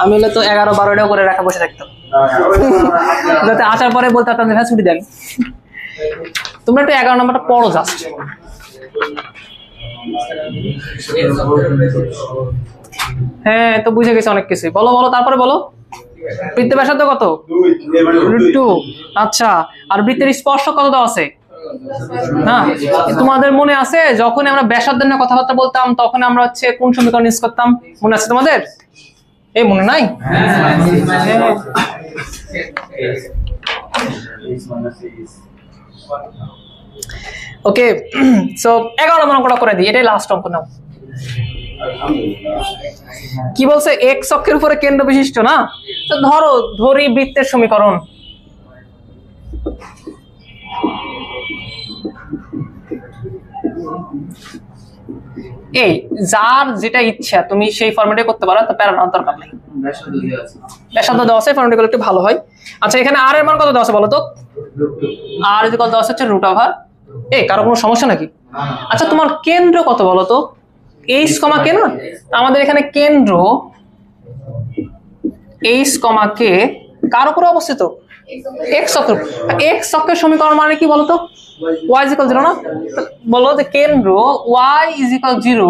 আমি হলে তো 11-12টা করে রাখা বসে থাকতাম, যাতে আসার পরে বলতে পারতাম হ্যাঁ ছুটি দেন। তোমরা একটু 11 নম্বরটা পড়ো জাস্ট। হ্যাঁ তো বুঝে গেছে অনেক কিছু। বলো বলো, তারপরে বলো। বৃত্তের ব্যাসার্ধ কত? 2। আচ্ছা, আর বৃত্তের স্পর্শক কত দেওয়া আছে? হ্যাঁ, তোমাদের মনে আছে যখন আমরা ব্যাসার্ধ নিয়ে কথাবার্তা বলতাম তখন আমরা হচ্ছে কোন সমীকরণ ইউজ করতাম? মনে আছে তোমাদের? এই মনে নাই? ওকে, সো 11 নম্বর অঙ্কটা করে দিই, এটাই লাস্ট অঙ্ক। নাও কি বলছে? এক অক্ষের উপরে কেন্দ্র বিশিষ্ট, না? তো ধরি বৃত্তের সমীকরণ। এই যার যেটা ইচ্ছা তুমি সেই ফরম্যাটে করতে পারো, তো প্যারাগ্রাফ দরকার নেই। ব্যাসার্ধ দেওয়া আছে, ফরম্যাটে করলে একটু ভালো হয়। আচ্ছা, এখানে আর এর মান কত দেওয়া আছে বলো তো? আর কত দেওয়া হচ্ছে √। কারো কোনো সমস্যা নাকি? আচ্ছা, তোমার কেন্দ্র কত বলো তো? এইচ কমা কে না, আমাদের এখানে কেন্দ্র এইচ কমা কে কার উপরে অবস্থিত? এক্স অক্ষ। এক্স অক্ষের সমীকরণ মানে কি বলতো? y ইজ ইকুয়াল 0 না? বলো যে কেন্দ্র y ইজ ইকুয়াল 0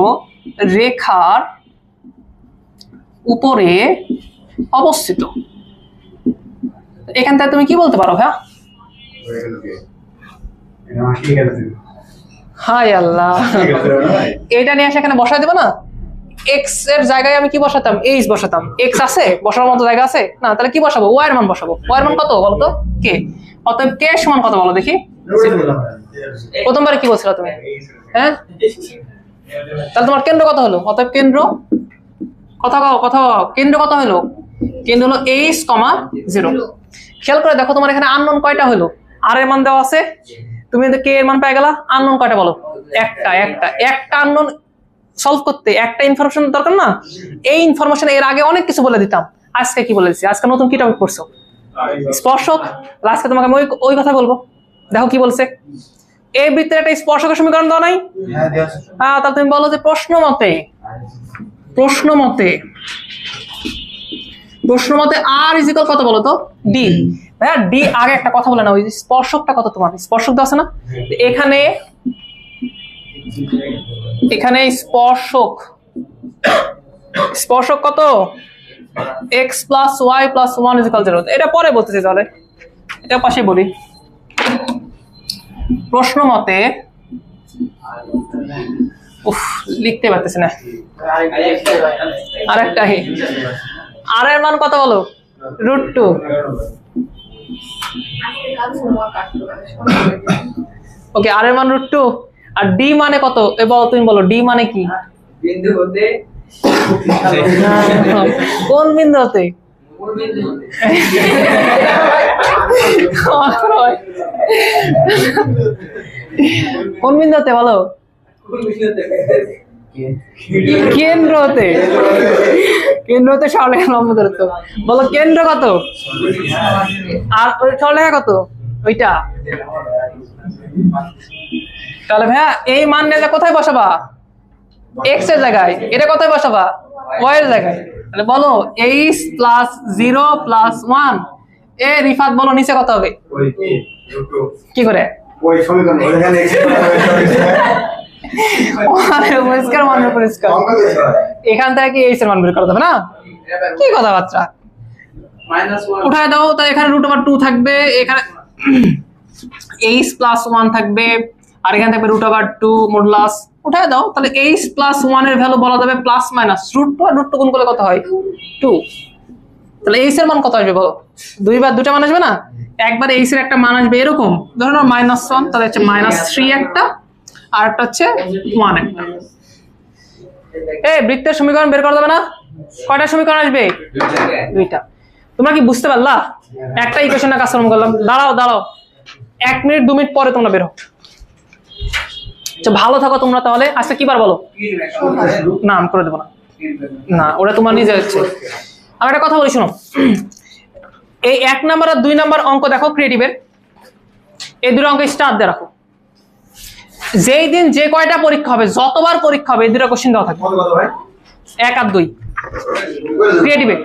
রেখার উপরে অবস্থিত। এখান থেকে তুমি কি বলতে পারো ভাইয়া? হাই আল্লাহ, এটা নিয়ে এসে এখানে বসাই দেবো না? এক্স এর জায়গায় আমি কি বসাতাম? এইচ বসাতাম। এক্স আছে বসার মতো জায়গা আছে না, তাহলে কি বসাবো? ওয়াই এর মান বসাবো। ওয়াই এর মান কত বলো তো? কে। অতএব কে সমান কত বলো দেখি? প্রথমবারে কি বলছিলা তুমি? হ্যাঁ, তাহলে তোমার কেন্দ্র কত হলো? অতএব কেন্দ্র কথা কেন্দ্র কত হলো? কেন্দ্র হলো এইচ কমা 0। খেয়াল করে দেখো তোমার এখানে আননোন কয়টা হলো? আর এর মান দেওয়া আছে, তুমি কে এর মান পেয়ে গেলা। আননোন কয়টা বলো? একটা আননোন সলভ করতে একটা ইনফরমেশন দরকার না? এই ইনফরমেশন এর আগে অনেক কিছু বলে দিতাম। আজকে কি বলে দিচ্ছি? আজকে নতুন কি টপিক পড়ছো? স্পর্শক। আজকে তোমাকে আমি ওই কথা বলবো। দেখো কি বলছে। এই বৃত্তের একটা স্পর্শকের সমীকরণ দাও নাই? হ্যাঁ, তাহলে তুমি বলো যে প্রশ্ন মতে আর ইজ ইকুয়াল কত বলো তো? ডি। ভাইয়া ডি আগে একটা কথা বলে না, ওই স্পর্শকটা কত তোমার? স্পর্শক দেওয়া আছে না এখানে স্পর্শক কত? x plus Y plus 1 is equal 0। এটা পরে বলতেছি, তাহলে এটা পাশে বলি। প্রশ্ন মতে লিখতে পারতেছি না, আরেকটা আর এর মান কত বলো? √2। ওকে, আর এর মান √2। আর ডি মানে কত? এবার তুমি বলো ডি মানে কি? বিন্দু হতে কোন বিন্দু হতে? কোন বিন্দু হতে বলো? কেন্দ্র হতে। সরলরেখা লম্ব দূরত্ব। বলো কেন্দ্র কত আর ওই সরলরেখা কত? ওইটা। তাহলে ভাইয়া এই মান নিয়ে কোথায় বসাবা? এক্স এর জায়গায়। এটা কোথায় বসাবা? ওয়াই এর জায়গায়। তাহলে বলো এইচ প্লাস 0 প্লাস 1। এ রিফাত বলো নিচে কত হবে? কি করে? ওই সমীকরণ ওখানে এক্স এখান থেকে কি এইচ এর মান বের করতে হবে না? কি কথাবার্তা উঠায় দাও। তাই এখানে √2 থাকবে, এখানে এইচ প্লাস 1 থাকবে, আর এখানে থাকবে √2 মডুলাস। উঠায় দাও, তাহলে এইচ প্লাস 1 এর ভ্যালু বলা যাবে প্লাস মাইনাস √2 আর √2 গুণ করলে কত হয়? 2। তাহলে এইচ এর মান কত আসবে বলো? দুইবার দুটা মান আসবে না? একবার এইচ এর একটা মান আসবে এরকম, ধরো -1, তাহলে হচ্ছে -3 একটা, আর একটা হচ্ছে 1 একটা। এই বৃত্তের সমীকরণ বের করা যাবে না? কয়টা সমীকরণ আসবে? দুইটা। তোমরা কি বুঝতে পারলা? একটা ইকুয়েশনে কাজ করলাম। দাঁড়াও 1 মিনিট 2 মিনিট পরে তোমরা বের হও। আচ্ছা, ভালো থাকো তোমরা তাহলে। আজকে কি বার বলো? না, আমি করে দেবো না, ওটা তোমার নিজে হচ্ছে। আমি একটা কথা বলি, শোনো। এই 1 নাম্বার আর 2 নাম্বার অঙ্ক দেখো ক্রিয়েটিভের, এই দুটো অঙ্ক স্টার দিয়ে রাখো। যেই দিন যে কয়টা পরীক্ষা হবে, যতবার পরীক্ষা হবে, এই দুটো কোশ্চেন দেওয়া থাকবে। 1 আর 2 ক্রিয়েটিভে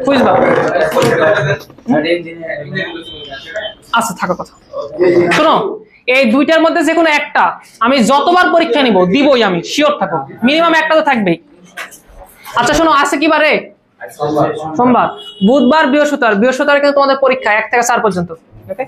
বুঝবা? আচ্ছা, থাকার কথা। শোনো, এই দুইটার মধ্যে যে কোনো একটা আমি যতবার পরীক্ষা দিবই আমি, শিওর থাকো। মিনিমাম একটা তো থাকবেই। আচ্ছা শোনো, আছে কি বারে? সোমবার, বুধবার, বৃহস্পতিবার কিন্তু তোমাদের পরীক্ষা 1 থেকে 4 পর্যন্ত। ওকে।